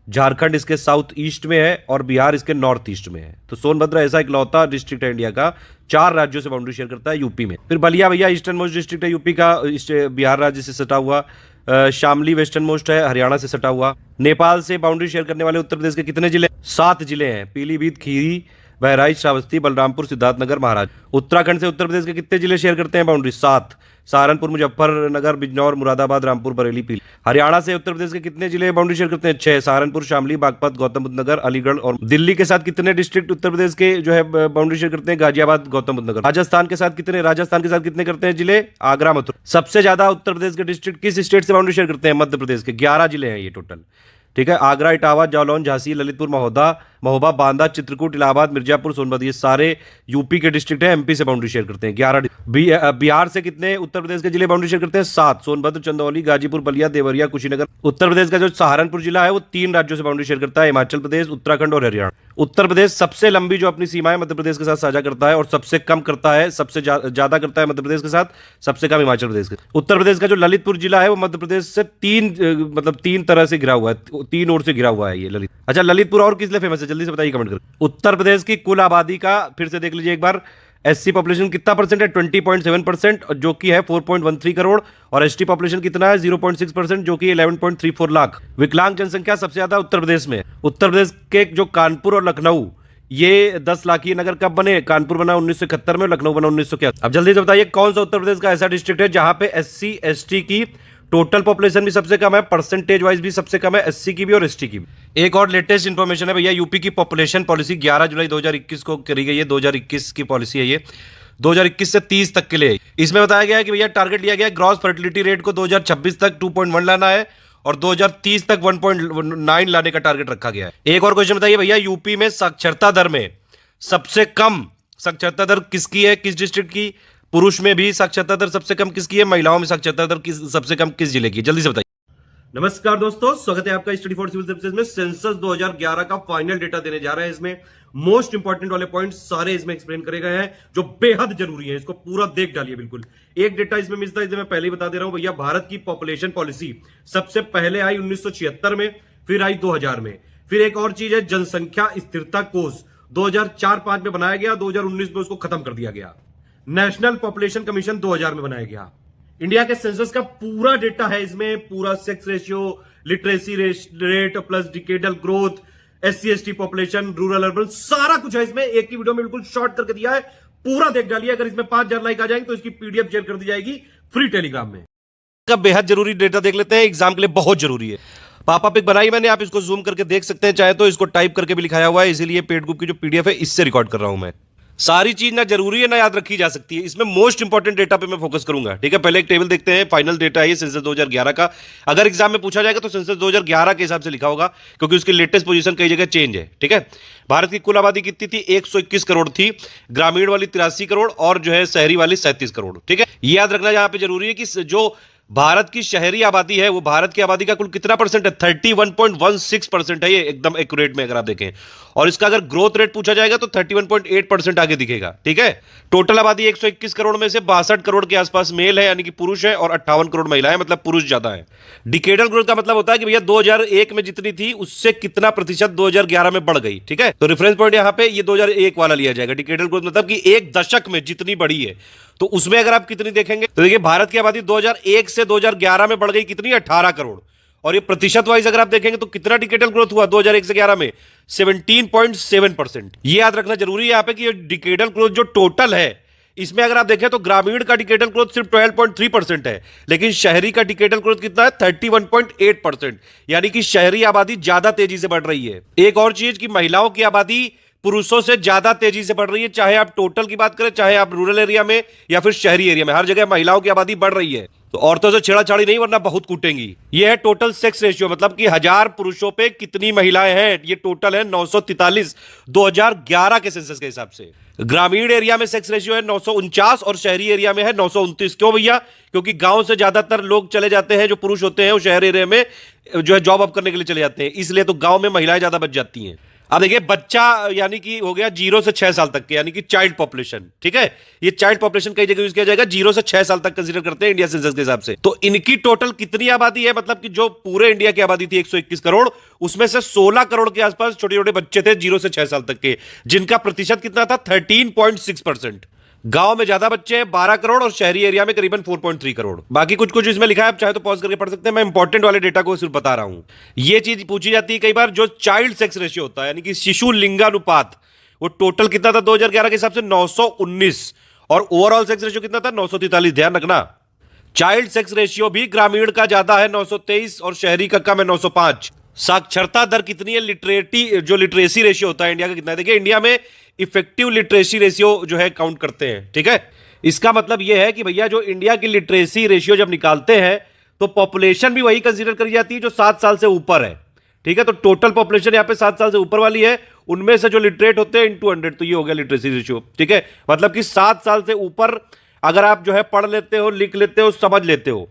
झारखंड इसके साउथ ईस्ट में है, और बिहार इसके नॉर्थ ईस्ट में है। तो सोनभद्र ऐसा इकलौता डिस्ट्रिक्ट है इंडिया का 4 राज्यों से बाउंड्री शेयर करता है यूपी में। फिर बलिया भैया ईस्टर्न मोस्ट डिस्ट्रिक्ट है यूपी का, बिहार राज्य से सटा हुआ। शामली वेस्टर्न मोस्ट है, हरियाणा से सटा हुआ। नेपाल से बाउंड्री शेयर करने वाले उत्तर प्रदेश के कितने जिले, 7 जिले हैं, पीलीभीत, खीरी, बहराइच, श्रावस्ती, बलरामपुर, सिद्धार्थनगर, महाराज। उत्तराखंड से उत्तर प्रदेश के कितने जिले शेयर करते हैं बाउंड्री, 7, सहारनपुर, मुजफ्फरनगर, बिजनौर, मुरादाबाद, रामपुर, बरेली, पीली। हरियाणा से उत्तर प्रदेश के कितने जिले बाउंड्री शेयर करते हैं, 6, सहारनपुर, शामली, बागपत, गौतम बुद्ध नगर, अलीगढ़। और दिल्ली के साथ कितने डिस्ट्रिक्ट उत्तर प्रदेश के जो है बाउंड्री शेयर करते हैं, गाजियाबाद, गौतम बुद्ध नगर। राजस्थान के साथ कितने करते हैं जिले, आगरा, मथुरा। सबसे ज्यादा उत्तर प्रदेश के डिस्ट्रिक्ट किस स्टेट से बाउंड्री शेयर करते हैं, मध्य प्रदेश के, 11 जिले हैं ये टोटल, ठीक है। आगरा, इटावा, जालौन, झांसी, ललितपुर, महोबा, बांदा, चित्रकूट, इलाहाबाद, मिर्जापुर, सोनभद्र, ये सारे यूपी के डिस्ट्रिक्ट हैं, एमपी से बाउंड्री शेयर करते हैं 11। बिहार से कितने उत्तर प्रदेश के जिले बाउंड्री शेयर करते हैं, 7, सोनभद्र, चंदौली, गाजीपुर, बलिया, देवरिया, कुशीनगर। उत्तर प्रदेश का जो सहारनपुर जिला है वो 3 राज्यों से बाउंड्री शेयर करता है, हिमाचल प्रदेश, उत्तराखंड और हरियाणा। उत्तर प्रदेश सबसे लंबी जो अपनी सीमाएं मध्य प्रदेश के साथ साझा करता है, और सबसे कम करता है, सबसे ज्यादा करता है मध्य प्रदेश के साथ, सबसे कम हिमाचल प्रदेश के। उत्तर प्रदेश का जो ललितपुर जिला है वो मध्य प्रदेश से 3 तरह से घिरा हुआ है, 3 ओर से घिरा हुआ है ये ललित। अच्छा, ललितपुर और किस लिए फेमस है, जल्दी से बताइए कमेंट करके। उत्तर प्रदेश की कुल आबादी का फिर से देख लीजिए एक बार, एससी पॉपुलेशन कितना परसेंट है, 20.7%, जो कि है 4.13 करोड़, और एसटी पॉपुलेशन कितना है, 0.6%, जो कि 11.34 लाख। विकलांग जनसंख्या सबसे ज्यादा उत्तर प्रदेश में। उत्तर प्रदेश के जो कानपुर और लखनऊ, ये 10 लाख ये नगर कब बने, कानपुर बना 1971 में और लखनऊ बना 1981। अब जल्दी से बताइए कौन सा उत्तर प्रदेश का ऐसा डिस्ट्रिक्ट है जहां पे एससी एसटी की टोटल पॉपुलेशन भी सबसे कम है, परसेंटेज वाइज भी सबसे कम है, एससी की भी और एसटी की भी। एक और लेटेस्ट इंफॉर्मेशन है भैया, यूपी की पॉपुलेशन पॉलिसी 11 जुलाई 2021 को करी गई है, 2021 की पॉलिसी है ये, 2021 से 30 तक के लिए। इसमें बताया गया है कि भैया टारगेट लिया गया है ग्रॉस फर्टिलिटी रेट को 2026 तक 2.1 लाना है, और 2030 तक 1.9 लाने का टारगेट रखा गया है। एक और क्वेश्चन बताइए भैया, यूपी में साक्षरता दर में सबसे कम साक्षरता दर किसकी है, किस डिस्ट्रिक्ट की। पुरुष में भी साक्षरता दर सबसे कम किसकी है, महिलाओं में साक्षरता दर सबसे कम किस जिले की, जल्दी से बताइए। नमस्कार दोस्तों, स्वागत है आपका स्टडी फॉर सिविल सर्विसेज में। सेंसस 2011 का फाइनल डेटा देने जा रहे हैं। इसमें मोस्ट इंपॉर्टेंट वाले पॉइंट सारे इसमें एक्सप्लेन करे गए हैं जो बेहद जरूरी है, इसको पूरा देख डालिए बिल्कुल। एक डेटा इसमें मिस था, इसे मैं पहले ही बता दे रहा हूं भैया। भारत की पॉपुलेशन पॉलिसी सबसे पहले आई 1976 में, फिर आई 2000 में। फिर एक और चीज है, जनसंख्या स्थिरता कोष 2004-5 में बनाया गया, 2019 में उसको खत्म कर दिया गया। नेशनल पॉपुलेशन कमीशन 2000 में बनाया गया। इंडिया के सेंसस का पूरा डेटा है इसमें, पूरा sex ratio, literacy rate plus decadal growth, SC ST population, rural urban, सारा कुछ है इसमें। एक ही वीडियो में बिल्कुल शॉर्ट करके दिया है, पूरा देख डालिए। अगर इसमें 5000 लाइक आ जाएंगे तो इसकी पीडीएफ शेयर कर दी जाएगी फ्री टेलीग्राम में। का बेहद जरूरी डेटा देख लेते हैं, एग्जाम के लिए बहुत जरूरी है। पापा पिक बनाई मैंने, आप इसको जूम करके देख सकते हैं, चाहे तो इसको टाइप करके भी लिखाया हुआ है, इसीलिए पेड ग्रुप की जो पीडीएफ है इससे रिकॉर्ड कर रहा हूं मैं। सारी चीज ना जरूरी है ना याद रखी जा सकती है, इसमें मोस्ट इंपॉर्टेंट डेटा पे मैं फोकस करूंगा। ठीक है, पहले एक टेबल देखते हैं, फाइनल डेटा है ये सेंसस 2011 का। अगर एग्जाम में पूछा जाएगा तो सेंसस 2011 के हिसाब से लिखा होगा, क्योंकि उसकी लेटेस्ट पोजीशन कई जगह चेंज है। ठीक है, भारत की कुल आबादी कितनी थी? 121 करोड़ थी, ग्रामीण वाली 83 करोड़ और जो है शहरी वाली 37 करोड़। ठीक है, ये याद रखना यहाँ पे जरूरी है कि जो भारत की शहरी आबादी है वो भारत की आबादी का कुल कितना परसेंट है? 31.16% है, ये एकदम एक्यूरेट में अगर आप देखें। और इसका अगर ग्रोथ रेट पूछा जाएगा तो 31.8% आगे दिखेगा। ठीक है, टोटल आबादी 121 करोड़ में से 62 करोड़ के आसपास मेल है यानी कि पुरुष है, और 58 करोड़ महिलाएं, मतलब पुरुष ज्यादा है। डिकेडल ग्रोथ का मतलब होता है कि भैया 2001 में जितनी थी उससे कितना प्रतिशत 2011 में बढ़ गई। ठीक है, तो रेफरेंस पॉइंट यहां पे ये 2001 वाला लिया जाएगा। डिकेडल ग्रोथ मतलब कि एक दशक में जितनी बढ़ी है, तो उसमें अगर आप कितनी देखेंगे तो देखिए भारत की आबादी 2001 से 2011 में बढ़ गई कितनी? 18 करोड़। और ये प्रतिशत वाइज अगर आप देखेंगे तो कितना डिकेडल ग्रोथ हुआ 2001 से 11 में? 17.7%। ये याद रखना जरूरी है यहाँ पे कि ये डिकेडल ग्रोथ जो टोटल है, इसमें अगर आप देखें तो ग्रामीण का डिकेडल ग्रोथ सिर्फ 12.3% है, लेकिन शहरी का डिकेडल ग्रोथ कितना है? 31.8%। यानी कि शहरी आबादी ज्यादा तेजी से बढ़ रही है। एक और चीज कि महिलाओं की आबादी पुरुषों से ज्यादा तेजी से बढ़ रही है, चाहे आप टोटल की बात करें, चाहे आप रूरल एरिया में या फिर शहरी एरिया में, हर जगह महिलाओं की आबादी बढ़ रही है। तो औरतों से छेड़ाछाड़ी नहीं, वरना बहुत कूटेंगी। ये है टोटल सेक्स रेशियो, मतलब कि 1000 पुरुषों पे कितनी महिलाएं हैं। ये टोटल है 943 2011 के सेंसस के हिसाब से। ग्रामीण एरिया में सेक्स रेशियो है 949 और शहरी एरिया में है 929। क्यों भैया? क्योंकि गांव से ज्यादातर लोग चले जाते हैं, जो पुरुष होते हैं वो शहर एरिया में जो है जॉब अप करने के लिए चले जाते हैं, इसलिए तो गांव में महिलाएं ज्यादा बच जाती हैं। अब देखिए बच्चा यानी कि हो गया 0 से 6 साल तक के, यानी कि चाइल्ड पॉपुलेशन। ठीक है, ये चाइल्ड पॉपुलेशन कई जगह यूज किया जाएगा, 0 से 6 साल तक कंसीडर करते हैं इंडिया सेंसस के हिसाब से। तो इनकी टोटल कितनी आबादी है? मतलब कि जो पूरे इंडिया की आबादी थी 121 करोड़, उसमें से 16 करोड़ के आसपास छोटे छोटे बच्चे थे 0 से 6 साल तक के, जिनका प्रतिशत कितना था? 13.6%। गांव में ज्यादा बच्चे हैं 12 करोड़ और शहरी एरिया में करीबन 4.3 करोड़। बाकी कुछ कुछ इसमें लिखा है, आप चाहे तो पॉज करके पढ़ सकते हैं, मैं इंपॉर्टेंट वाले डेटा को सिर्फ बता रहा हूं। ये चीज पूछी जाती है कई बार, जो चाइल्ड सेक्स रेशियो होता है यानी कि शिशु लिंगानुपात, वो टोटल कितना था 2011 के हिसाब से? 919। और ओवरऑल सेक्स रेशियो कितना था? 943। ध्यान रखना, चाइल्ड सेक्स रेशियो भी ग्रामीण का ज्यादा है 923 और शहरी का कम है 905। साक्षरता दर कितनी है? लिटरेसी रेशियो होता है इंडिया का कितना है? देखिए इंडिया में इफेक्टिव लिटरेसी रेशियो जो है काउंट करते हैं। ठीक है, इसका मतलब यह है कि भैया जो इंडिया की लिटरेसी रेशियो जब निकालते हैं तो पॉपुलेशन भी वही कंसीडर करी जाती है जो 7 साल से ऊपर है। ठीक है, तो टोटल पॉपुलेशन यहां पे 7 साल से ऊपर वाली है, उनमें से जो लिटरेट होते हैं इनटू 100, तो ये हो गया लिटरेसी रेशियो। ठीक है, मतलब कि 7 साल से ऊपर अगर आप जो है पढ़ लेते हो, लिख लेते हो, समझ लेते हो,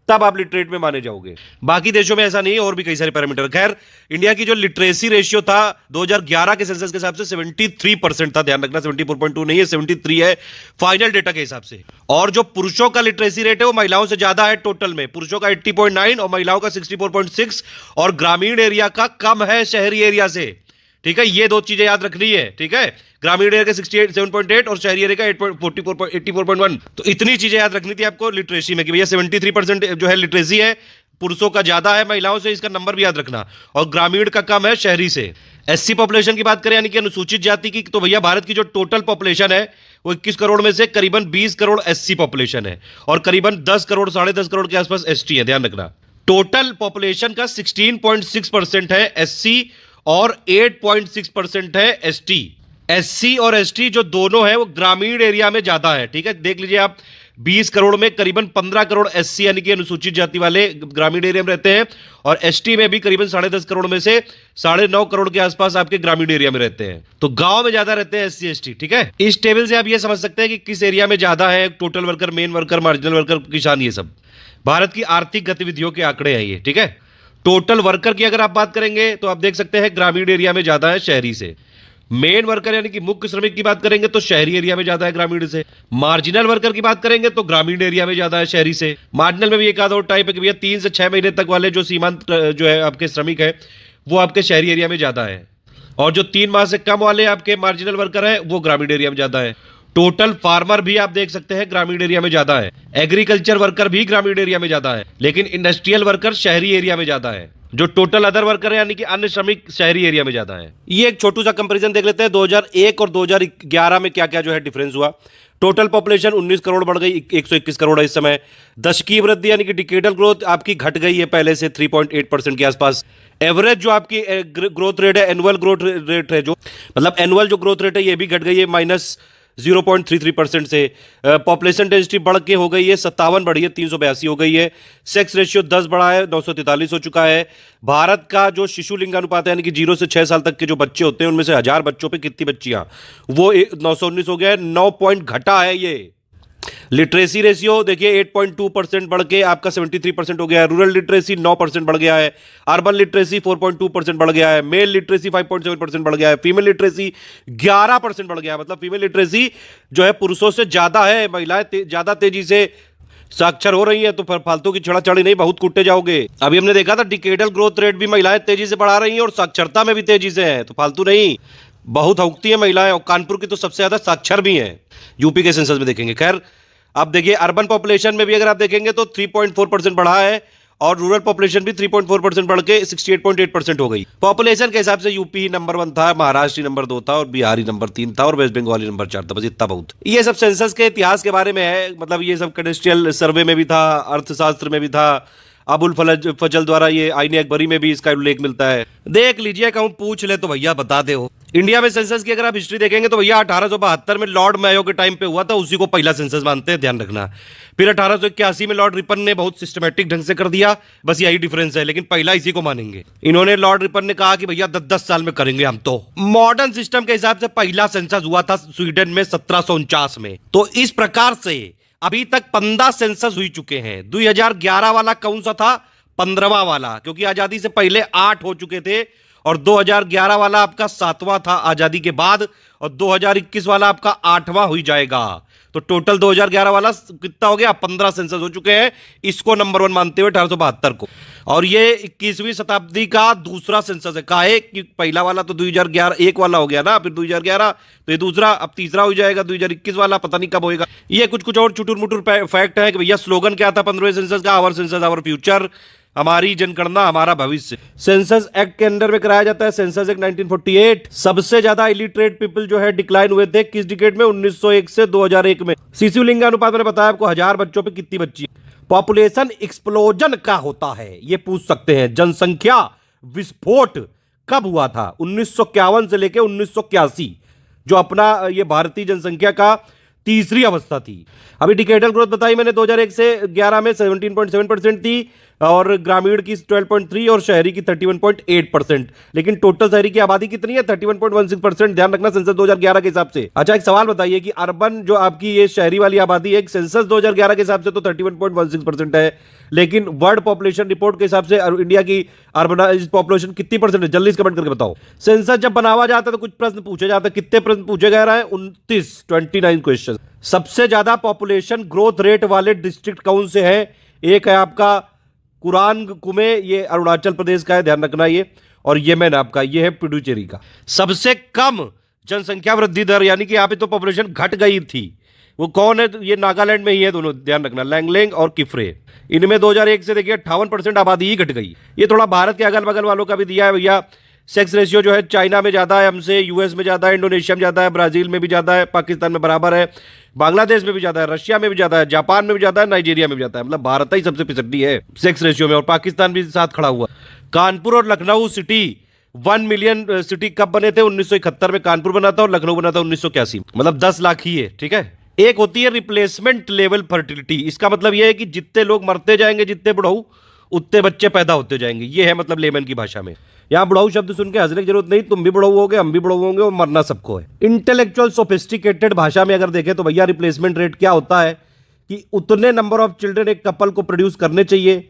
तब आप लिटरेट में माने जाओगे। बाकी देशों में ऐसा नहीं है, और भी कई सारे पैरामीटर। खैर, इंडिया की जो लिटरेसी रेशियो था 2011 के सेंसस के हिसाब से 73% था। ध्यान रखना, 74.2 नहीं है, 73 है फाइनल डेटा के हिसाब से। और जो पुरुषों का लिटरेसी रेट है वो महिलाओं से ज्यादा है टोटल में, पुरुषों का 80.9 और महिलाओं का 64.6, और ग्रामीण एरिया का कम है शहरी एरिया से। ठीक है, ये दो चीजें याद रखनी है। ठीक है, ग्रामीण एरिया का 67.8 और शहरी एरिया का 84.1। तो इतनी चीजें याद रखनी थी आपको लिटरेसी में कि भैया 73% जो है लिटरेसी है, पुरुषों का ज्यादा है महिलाओं से, इसका नंबर भी याद रखना, और ग्रामीण का कम है शहरी से। एससी पॉपुलेशन की बात करें यानी कि अनुसूचित जाति की, तो भैया भारत की जो टोटल पॉपुलेशन है वो 21 करोड़ में से करीबन 20 करोड़ एससी पॉपुलेशन है, और करीबन 10 करोड़ 10.5 करोड़ के आसपास एसटी है। ध्यान रखना, टोटल पॉपुलेशन का 16.6% है एससी और 8.6% है एसटी। एससी और एसटी जो दोनों है वो ग्रामीण एरिया में ज्यादा है। ठीक है, देख लीजिए आप, 20 करोड़ में करीबन 15 करोड़ एससी यानी कि अनुसूचित जाति वाले ग्रामीण एरिया में रहते हैं, और एसटी में भी करीबन 10.5 करोड़ में से 9.5 करोड़ के आसपास आपके ग्रामीण एरिया में रहते हैं। तो गांव में ज्यादा रहते हैं एससी एसटी। ठीक है, इस टेबल से आप ये समझ सकते हैं कि किस एरिया में ज्यादा है total worker, main worker, marginal worker, किसान, ये सब भारत की आर्थिक गतिविधियों के आंकड़े हैं ये। ठीक है, टोटल वर्कर की अगर आप बात करेंगे तो आप देख सकते हैं ग्रामीण एरिया में ज्यादा है शहरी से। मेन वर्कर यानी कि मुख्य श्रमिक की बात करेंगे तो शहरी एरिया में ज्यादा है ग्रामीण से। मार्जिनल वर्कर की बात करेंगे तो ग्रामीण एरिया में ज्यादा है शहरी से। मार्जिनल में भी एक आधा और टाइप है कि भैया 3 से 6 महीने तक वाले जो सीमांत जो है आपके श्रमिक है वो आपके शहरी एरिया में ज्यादा है, और जो 3 माह से कम वाले आपके मार्जिनल वर्कर है वो ग्रामीण एरिया में ज्यादा है। टोटल फार्मर भी आप देख सकते हैं ग्रामीण एरिया में ज्यादा है। एग्रीकल्चर वर्कर भी ग्रामीण एरिया में ज्यादा है, लेकिन इंडस्ट्रियल वर्कर शहरी एरिया में ज्यादा है। जो टोटल अदर वर्कर है यानी कि अन्य श्रमिक शहरी एरिया में ज्यादा है। ये एक छोटू सा कंपैरिजन देख लेते हैं 2001 और 2011 में क्या क्या जो है डिफरेंस हुआ। टोटल पॉपुलेशन 19 करोड़ बढ़ गई, 121 करोड़ है इस समय। दशकीय वृद्धि यानी कि डिकेडल ग्रोथ आपकी घट गई है पहले से 3.8% के आसपास। एवरेज जो आपकी ग्रोथ रेट है, एनुअल ग्रोथ रेट है, जो मतलब एनुअल जो ग्रोथ रेट है ये भी घट गई है 0.33% से। पॉपुलेशन डेंसिटी बढ़ के हो गई है 57 बढ़ी है 382 हो गई है। सेक्स रेशियो 10 बढ़ा है 943 हो चुका है। भारत का जो शिशु लिंगानुपात है यानी कि 0 से 6 साल तक के जो बच्चे होते हैं उनमें से 1000 बच्चों पे कितनी बच्चियां, वो 919 हो गया है, 9 पॉइंट घटा है ये। लिटरेसी रेशियो देखिए 8.2% बढ़ के आपका 73% हो गया है। रूरल लिटरेसी 9% बढ़ गया है। अर्बन लिटरेसी 4.2% बढ़ गया है। मेल लिटरेसी 5.7% बढ़ गया है। फीमेल लिटरेसी 11% बढ़ गया है। मतलब फीमेल लिटरेसी जो है पुरुषों से ज्यादा है। महिलाएं ज्यादा तेजी से साक्षर हो रही है, तो फिर फालतू की छेड़ाछाड़ी नहीं, बहुत कूटे जाओगे। अभी हमने देखा था डिकेडल ग्रोथ रेट भी महिलाएं तेजी से बढ़ा रही हैं और साक्षरता में भी तेजी से है, तो फालतू नहीं, बहुत हौकती है महिलाएं। और कानपुर की तो सबसे ज्यादा साक्षर भी हैं यूपी के सेंसस में देखेंगे। खैर अब देखिए अर्बन पॉपुलेशन में भी अगर आप देखेंगे तो 3.4% बढ़ा है और रूरल पॉपुलेशन भी 3.4% बढ़ के 68.8% हो गई। पॉपुलेशन के हिसाब से यूपी ही नंबर 1 था, महाराष्ट्र नंबर 2 था और बिहारी नंबर 3 था और वेस्ट बंगाल नंबर 4 था। बस इतना बहुत। ये सब सेंसस के इतिहास के बारे में है, मतलब ये सब कैडेस्ट्रियल सर्वे में भी था, अर्थशास्त्र में भी था, अबुल फजल द्वारा ये आईने अकबरी में भी इसका उल्लेख मिलता है। देख लीजिए, कहूं पूछ ले तो भैया बता दे हो। इंडिया में सेंसस की अगर आप हिस्ट्री देखेंगे तो भैया 1872 में लॉर्ड मेयो के टाइम पे हुआ था, उसी को पहला सेंसस मानते हैं, ध्यान रखना। फिर 1881 में लॉर्ड रिपन ने बहुत सिस्टमैटिक ढंग से कर दिया, बस यही डिफरेंस है, लेकिन पहला इसी को मानेंगे। इन्होंने लॉर्ड रिपन ने कहा कि भैया 10-10 साल में करेंगे हम। तो मॉडर्न सिस्टम के हिसाब से पहला सेंसस हुआ था स्वीडन में 1749 में। तो इस प्रकार से अभी तक 15 सेंसस हुई चुके हैं। 2011 वाला कौन सा था? 15वां वाला, क्योंकि आजादी से पहले 8 हो चुके थे और 2011 वाला आपका 7वां था आजादी के बाद और 2021 वाला आपका 8वां हुई जाएगा। तो टोटल 2011 वाला कितना हो गया? 15 सेंसस हो चुके हैं, इसको नंबर 1 मानते हुए 1872 को। और ये 21वीं शताब्दी का दूसरा सेंसस है। काहे कि पहला वाला तो 2011 एक वाला हो गया ना, फिर 2011 तो ये दूसरा, अब तीसरा हो जाएगा 2021 वाला, पता नहीं कब होएगा। ये कुछ और चुटुर मुटुर फैक्ट है कि भैया स्लोगन क्या था 15वें सेंसस का? आवर सेंसस आवर फ्यूचर, हमारी जनगणना हमारा भविष्य। सेंसस एक्ट के अंडर में कराया जाता है। Census act 1948। सबसे ज्यादा इलिटरेट पीपल जो है डिक्लाइन हुए थे किस डिकेड में? 1901 से 2001 में। शिशु लिंगानुपात मैंने बताया आपको, 1000 बच्चों पे कितनी बच्ची। पॉपुलेशन एक्सप्लोजन क्या होता है ये पूछ सकते हैं। जनसंख्या विस्फोट कब हुआ था? 1951 से लेकर 1981, जो अपना ये भारतीय जनसंख्या का तीसरी अवस्था थी। अभी डिकेडल ग्रोथ बताई मैंने 2001 से 11 में 17.7% थी और ग्रामीण की 12.3 और शहरी की 31.8%। लेकिन टोटल शहरी की आबादी कितनी है? 31.16%। ध्यान रखना सेंसस 2011 के हिसाब से। अच्छा एक सवाल बताइए कि अर्बन जो आपकी ये शहरी वाली आबादी है सेंसस 2011 के हिसाब से तो 31.16% है, लेकिन वर्ल्ड पॉपुलेशन रिपोर्ट के हिसाब से इंडिया की अर्बनाइज्ड पॉपुलेशन कितनी परसेंट है? जल्दी कमेंट करके बताओ। सेंसस जब बनावा जाता है तो कुछ प्रश्न पूछे जाते हैं। कितने प्रश्न पूछे गए रहे? 29 क्वेश्चन। सबसे ज्यादा पॉपुलेशन ग्रोथ रेट वाले डिस्ट्रिक्ट कौन से हैं? एक है आपका कुरान कुमे, ये अरुणाचल प्रदेश का है, ध्यान रखना ये। और येमेन आपका ये है पुडुचेरी का। सबसे कम जनसंख्या वृद्धि दर यानी कि यहाँ पे तो पॉपुलेशन घट गई थी, वो कौन है? ये नागालैंड में ही है दोनों, ध्यान रखना, लैंगलेंग और किफ्रे। इनमें 2001 से देखिए 58% आबादी ही घट गई। ये थोड़ा भारत के अगल बगल वालों का भी दिया है भैया। सेक्स रेशियो जो है चाइना में ज्यादा है हमसे, यूएस में ज्यादा है, इंडोनेशिया में ज्यादा है, ब्राजील में भी ज्यादा है, पाकिस्तान में बराबर है, बांग्लादेश में भी ज्यादा है, रशिया में भी ज्यादा है, जापान में भी ज्यादा है, नाइजीरिया में भी ज्यादा है। मतलब भारत ही सबसे पिछड़ी है सेक्स रेशियो में और पाकिस्तान भी साथ खड़ा हुआ। कानपुर और लखनऊ सिटी 1 मिलियन सिटी कब बने थे? 1971 में कानपुर बना था और लखनऊ बना था 1981। मतलब 10 लाख ही है, ठीक है। एक होती है रिप्लेसमेंट लेवल फर्टिलिटी। इसका मतलब यह है कि जितने लोग मरते जाएंगे, जितने बुढ़ऊ, उतने बच्चे पैदा होते जाएंगे। ये है मतलब लेमन की भाषा में। यहाँ बुढ़ऊ शब्द सुन के हंसने की जरूरत नहीं, तुम भी बुढ़ऊ होगे, हम भी बुढ़ऊ होंगे और मरना सबको है। इंटेलेक्चुअल सोफिस्टिकेटेड भाषा में अगर देखें तो भैया रिप्लेसमेंट रेट क्या होता है कि उतने नंबर ऑफ चिल्ड्रन एक कपल को प्रोड्यूस करने चाहिए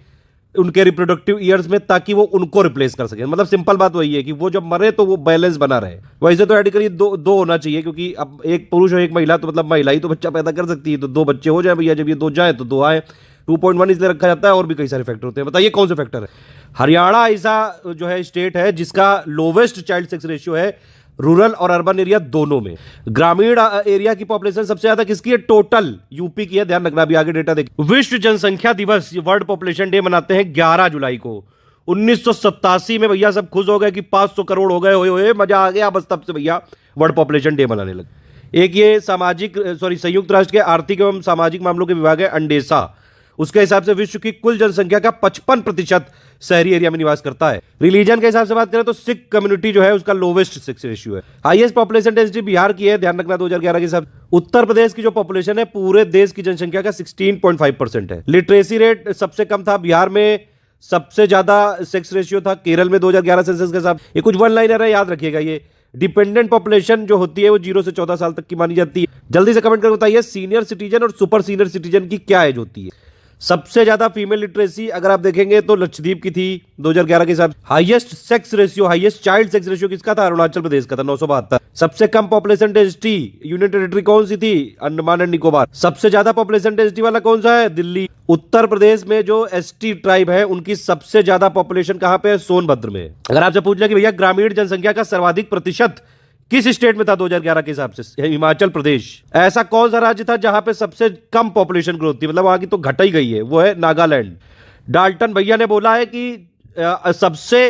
उनके रिप्रोडक्टिव ईयर्स में, ताकि वो उनको रिप्लेस कर सके। मतलब सिंपल बात वही है कि वो जब मरे तो वो बैलेंस बना रहे। वैसे तो एडिकली दो होना चाहिए, क्योंकि अब एक पुरुष और एक महिला, तो मतलब महिला ही तो बच्चा पैदा कर सकती है, तो 2 बच्चे हो जाए भैया। जब ये 2 जाए तो 2 आए। 2.1 इसलिए रखा जाता है, और भी कई सारे फैक्टर होते हैं। बताइए कौन से फैक्टर है? हरियाणा ऐसा जो है स्टेट है जिसका लोवेस्ट चाइल्ड सेक्स रेशियो है रूरल और अर्बन एरिया दोनों में। ग्रामीण एरिया की पॉपुलेशन सबसे ज्यादा किसकी है? टोटल यूपी की है, ध्यान रखना। अभी आगे डेटा देखिए। विश्व जनसंख्या दिवस वर्ल्ड पॉपुलेशन डे मनाते हैं 11 जुलाई को। 1987 में भैया सब खुश हो गए कि 500 करोड़ हो गए, होए मजा आ गया। बस तब से भैया वर्ल्ड पॉपुलेशन डे मनाने लगे। एक ये संयुक्त राष्ट्र के आर्थिक एवं सामाजिक मामलों के विभाग है अंडेसा, उसके हिसाब से विश्व की कुल जनसंख्या का 55% शहरी एरिया में निवास करता है। रिलीजन के हिसाब से बात करें तो सिख कम्युनिटी जो है उसका लोवेस्ट सेक्स रेशियो है। हाईएस्ट पॉपुलेशन डेंसिटी बिहार की है, ध्यान रखना 2011 के हिसाब। उत्तर प्रदेश की जो पॉपुलेशन है पूरे देश की जनसंख्या का 16.5% है। लिटरेसी रेट सबसे कम था बिहार में, सबसे ज्यादा सेक्स रेशियो था केरल में 2011 सेंसस के हिसाब। ये कुछ वन लाइनर है, याद रखिएगा। ये डिपेंडेंट पॉपुलेशन जो होती है वो 0 से 14 साल तक की मानी जाती है। जल्दी से कमेंट करके बताइए सीनियर सिटीजन और सुपर सीनियर सिटीजन की क्या एज होती है। सबसे ज्यादा फीमेल लिटरेसी अगर आप देखेंगे तो लक्षद्वीप की थी 2011 के हिसाब। Highest sex ratio, highest child sex ratio किसका था? अरुणाचल प्रदेश का था 972। सबसे कम पॉपुलेशन डेंसिटी यूनियन टेरिटरी कौन सी थी? अंडमान एंड निकोबार। सबसे ज्यादा पॉपुलेशन डेंसिटी वाला कौन सा है? दिल्ली। उत्तर प्रदेश में जो एसटी ट्राइब है उनकी सबसे ज्यादा पॉपुलेशन कहां पे है? सोनभद्र में। अगर आपसे पूछ ले कि भैया ग्रामीण जनसंख्या का सर्वाधिक प्रतिशत किस स्टेट में था 2011 के हिसाब से? हिमाचल प्रदेश। ऐसा कौन सा राज्य था जहां पे सबसे कम पॉपुलेशन ग्रोथ थी, मतलब वहां की तो घट ही गई है? वो है नागालैंड। डाल्टन भैया ने बोला है कि सबसे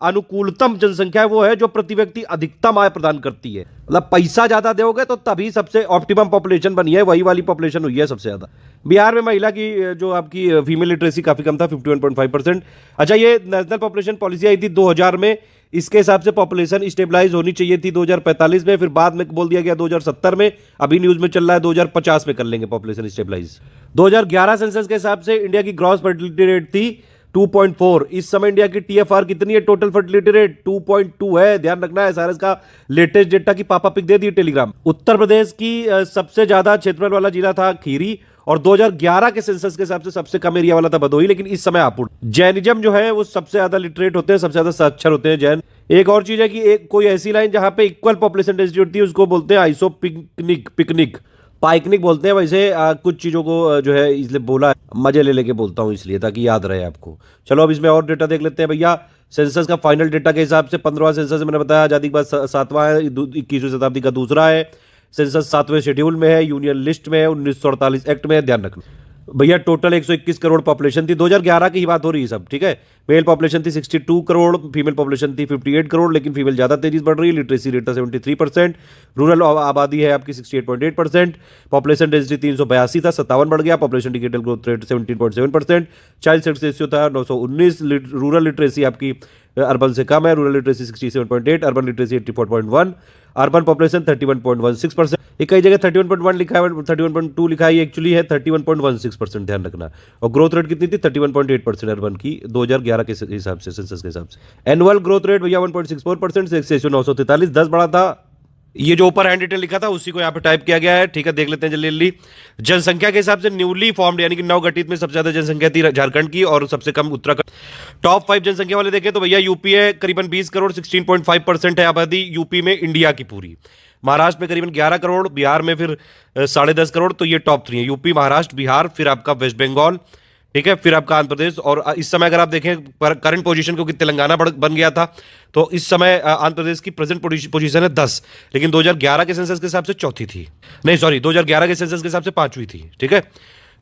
अनुकूलतम जनसंख्या वो है जो प्रति व्यक्ति अधिकतम आय प्रदान करती है। मतलब पैसा ज्यादा दोगे तो तभी सबसे ऑप्टिमम पॉपुलेशन बनी है, वही वाली पॉपुलेशन हुई है सबसे ज्यादा। बिहार में महिला की जो आपकी फीमेल लिटरेसी काफी कम था, 51.5%। अच्छा, ये नेशनल पॉपुलेशन पॉलिसी आई थी 2000 में, इसके हिसाब से पॉपुलेशन स्टेबलाइज होनी चाहिए थी 2045 में, फिर बाद में बोल दिया गया 2070 में, अभी न्यूज में चल रहा है 2050 में कर लेंगे पॉपुलेशन स्टेबलाइज। 2011 सेंसस के हिसाब से इंडिया की ग्रॉस फर्टिलिटी रेट थी 2.4। इस समय इंडिया की टीएफआर कितनी है? टोटल फर्टिलिटी रेट 2.2 है, ध्यान रखना है। सारस का लेटेस्ट डेटा की पापा पिक दे दी टेलीग्राम। उत्तर प्रदेश की सबसे ज्यादा क्षेत्रफल वाला जिला था खीरी, और 2011 के सेंसस के हिसाब से सबसे कम एरिया वाला था भदोही, लेकिन इस समय हापुड़। जैनिज्म जो है वो सबसे ज्यादा लिटरेट होते हैं, सबसे ज्यादा साक्षर होते हैं जैन। एक और चीज है कि एक कोई ऐसी लाइन जहां पे इक्वल पॉपुलेशन डेंसिटी होती है उसको बोलते हैं आइसो पिकनिक पाइकनिक बोलते हैं। वैसे कुछ चीजों को जो है इसलिए बोला, मजे ले लेके बोलता हूं इसलिए ताकि याद रहे आपको। चलो अब इसमें और डेटा देख लेते हैं भैया। सेंसस का फाइनल डेटा के हिसाब से 15वां सेंसस मैंने बताया, आजादी के बाद 7वां है, 21वीं शताब्दी का दूसरा है। सेंसस 7वें शेड्यूल में है, यूनियन लिस्ट में है, 1948 एक्ट में है, ध्यान रखना भैया। टोटल 121 करोड़ पॉपुलेशन थी, 2011 की ही बात हो रही है सब, ठीक है। मेल पॉपुलेशन थी 62 करोड़, फीमेल पॉपुलेशन थी 58 करोड़, लेकिन फीमेल ज्यादा तेजी से बढ़ रही है। लिटरेसी रेट था 73%। रूरल आबादी है आपकी 68.8%। पॉपुलेशन डेंसिटी 382 था, 57 बढ़ गया। Population indicator growth rate 17.7%। Child sex ratio था 919। रूरल लिटरेसी आपकी अर्बन से कम है, rural literacy 67.8, urban literacy 84.1, urban population 31.16%। एक कई जगह 31.1 लिखा है, 31.2 लिखा है, ये एक्चुअली है 31.16%, ध्यान रखना। और ग्रोथ रेट कितनी थी? 31.8% अर्बन की 2011 के हिसाब से, सेंसस के हिसाब से। एनुअल ग्रोथ रेट भैया 1.64%, सेक्स रेशियो 943, 10 बढ़ा था। ये जो ऊपर हैंड डिटेल लिखा था उसी को यहाँ पे टाइप किया गया है, ठीक है। देख लेते हैं जल्दी जल्दी। जनसंख्या के हिसाब से न्यूली फॉर्म्ड यानी कि नवगठित में सबसे ज्यादा जनसंख्या थी झारखंड की और सबसे कम उत्तराखंड। टॉप 5 जनसंख्या वाले देखें तो भैया यूपी है, करीबन 20 करोड़, 16.5% है आबादी यूपी में इंडिया की पूरी। महाराष्ट्र में करीबन 11 करोड़, बिहार में फिर 10.5 करोड़। तो ये टॉप 3 है, यूपी, महाराष्ट्र, बिहार, फिर आपका वेस्ट बंगाल, ठीक है, फिर आपका आंध्र प्रदेश। और इस समय अगर आप देखें करंट पोजीशन क्योंकि तेलंगाना बन गया था, तो इस समय आंध्र प्रदेश की प्रेजेंट पोजीशन है 10, लेकिन 2011 के सेंसस के हिसाब से चौथी थी, नहीं सॉरी 2011 के सेंसस के हिसाब से 5वीं थी, ठीक है।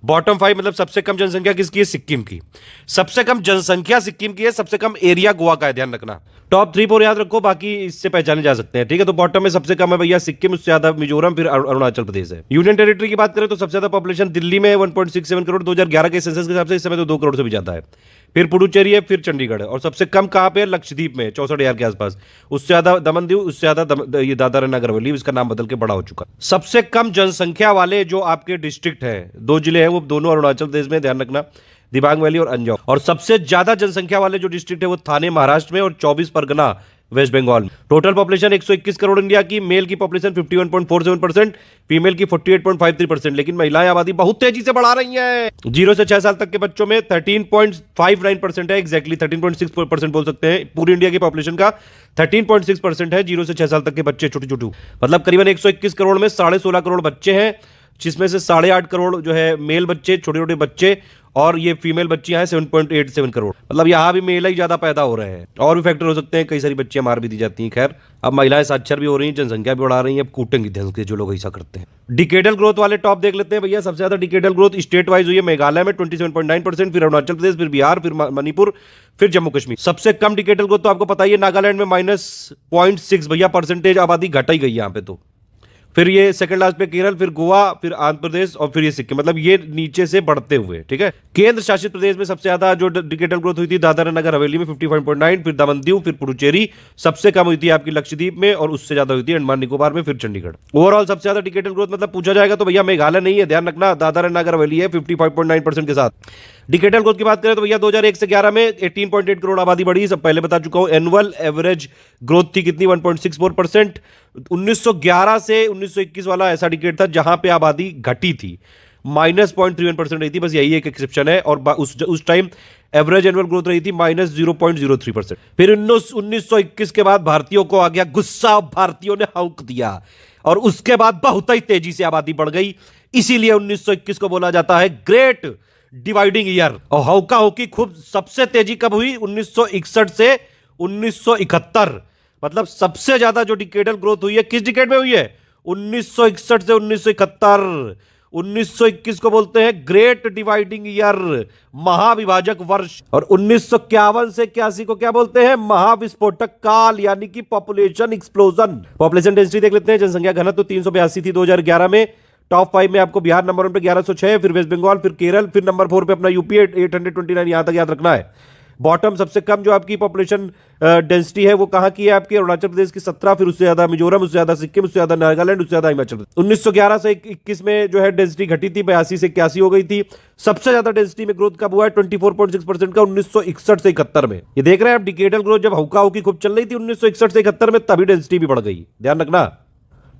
बॉटम 5 मतलब सबसे कम जनसंख्या किसकी है? सिक्किम की। सबसे कम जनसंख्या सिक्किम की है, सबसे कम एरिया गोवा का है, ध्यान रखना। टॉप 3 4 याद रखो, बाकी इससे पहचाने जा सकते हैं, ठीक है। तो बॉटम में सबसे कम है भैया सिक्किम, उससे ज्यादा मिजोरम, फिर अरुणाचल प्रदेश है। यूनियन टेरिटरी की बात करें तो सबसे ज्यादा पॉपुलेशन दिल्ली में है 1.67 करोड़ 2011 के सेंसस के हिसाब से, इस समय तो 2 करोड़ से भी ज्यादा है। फिर पुडुचेरी है, फिर चंडीगढ़ है। और सबसे कम कहां पे है? लक्षद्वीप में 64,000 के आसपास। उससे ज्यादा दमन-दीव, उससे ज्यादा ये दादरा नगर हवेली, इसका नाम बदल के बड़ा हो चुका। सबसे कम जनसंख्या वाले जो आपके डिस्ट्रिक्ट है, 2 जिले हैं, वो दोनों अरुणाचल प्रदेश में, ध्यान रखना, दिबांग वैली और अंजाव। और सबसे ज्यादा जनसंख्या वाले जो डिस्ट्रिक्ट है वो थाने महाराष्ट्र में और 24 परगना वेस्ट बंगाल में। टोटल पॉपुलेशन 121 करोड़ इंडिया की, मेल की पॉपुलेशन 51.47%, फीमेल की 48.53%। लेकिन महिलाएं आबादी बहुत तेजी से बढ़ा रही हैं। 0 से 6 साल तक के बच्चों में 13.59% है, एग्जैक्टली 13.6% बोल सकते हैं। पूरी इंडिया की पॉपुलेशन का 13.6% है 0 से 6 साल तक के बच्चे, छोटे, मतलब करीबन 121 करोड़ में 16.5 करोड़ बच्चे हैं, जिसमें से 8.5 करोड़ जो है मेल बच्चे, छोटे बच्चे, और ये फीमेल बच्चियां हैं 7.87 करोड़। मतलब यहां भी मेल ही ज्यादा पैदा हो रहे हैं। और भी फैक्टर हो सकते हैं, कई सारी बच्चियां मार भी दी जाती हैं। खैर, अब महिलाएं साक्षर भी हो रही हैं, जनसंख्या भी बढ़ा रही है, अब कूटेंगी ध्यान से जो लोग ऐसा करते हैं। डिकेडल ग्रोथ वाले टॉप देख लेते हैं भैया। सबसे ज्यादा डिकेडल ग्रोथ स्टेट वाइज हुई है मेघालय में 27.9%, फिर अरुणाचल प्रदेश, फिर बिहार, फिर मणिपुर, फिर जम्मू कश्मीर। सबसे कम डिकेडल ग्रोथ तो आपको पता ही है नागालैंड में -0.6 भैया परसेंटेज, आबादी घट ही गई यहाँ पे। तो फिर ये सेकंड लास्ट पे केरल, फिर गोवा, फिर आंध्र प्रदेश और फिर ये सिक्किम, मतलब ये नीचे से बढ़ते हुए। ठीक है, केंद्र शासित प्रदेश में सबसे ज्यादा जो डिकेटल ग्रोथ हुई थी दादरा नगर हवेली में 55.9, फिर दमन दीव, फिर पुडुचेरी, सबसे कम हुई थी आपकी लक्षद्वीप में, और उससे ज्यादा हुई थी अंडमान निकोबार में, फिर चंडीगढ़। ओवरऑल सबसे ज्यादा डिकेटल ग्रोथ मतलब पूछा जाएगा तो भैया मेघालय नहीं है, ध्यान रखना, दादरा नगर हवेली है 55.9% के साथ। डिकेटल ग्रोथ की बात करें तो भैया 2001 से 11 में 18.8 करोड़ आबादी बढ़ी, सब पहले बता चुका हूं। एनुअल एवरेज ग्रोथ थी कितनी, 1.64%। 1911 से 1921 वाला ऐसा डिकेट था जहां पे आबादी घटी थी, -0.31% रही थी, बस यही एक एक्सेप्शन है। और उस टाइम एवरेज एनुअल ग्रोथ रही थी -0.03%। फिर 1921 के बाद भारतीयों को आ गया गुस्सा, भारतीयों ने हौक दिया और उसके बाद बहुत ही तेजी से आबादी बढ़ गई। इसीलिए 1921 को बोला जाता है ग्रेट डिवाइडिंग ईयर। और हौका हौकी खूब सबसे तेजी कब हुई, 1961 से 1971, मतलब सबसे ज्यादा जो डिकेडल ग्रोथ हुई है किस डिकेड में हुई है, 1961 से 1971। 1921 को बोलते हैं ग्रेट डिवाइडिंग ईयर, महाविभाजक वर्ष। और 1951 से 81 को क्या बोलते हैं, महाविस्फोटक काल, यानी कि पॉपुलेशन एक्सप्लोजन। पॉपुलेशन डेंसिटी देख लेते हैं, जनसंख्या घनत्व 382 थी 2011 में। टॉप 5 में आपको बिहार नंबर 1 पे 1106, फिर वेस्ट बंगाल, फिर केरल, फिर नंबर 4 पे अपना यूपी 829, यहां तक याद रखना है। बॉटम सबसे कम जो आपकी पॉपुलेशन डेंसिटी है वो कहां की है आपकी, अरुणाचल प्रदेश की 17, फिर उससे ज्यादा मिजोरम, उससे ज्यादा सिक्किम, उससे ज्यादा नागालैंड, उससे ज्यादा हिमाचल प्रदेश। 1911 से 21 में जो है डेंसिटी घटी थी, 82 से 81 हो गई थी। सबसे ज्यादा डेंसिटी में ग्रोथ कब हुआ है, 24.6% का 1961 से 71 में। ये देख रहे हैं आप, डिकेडल ग्रोथ जब हौका हौकी खूब चल रही थी 1961 से 71 में, तभी डेंसिटी भी बढ़ गई, ध्यान रखना।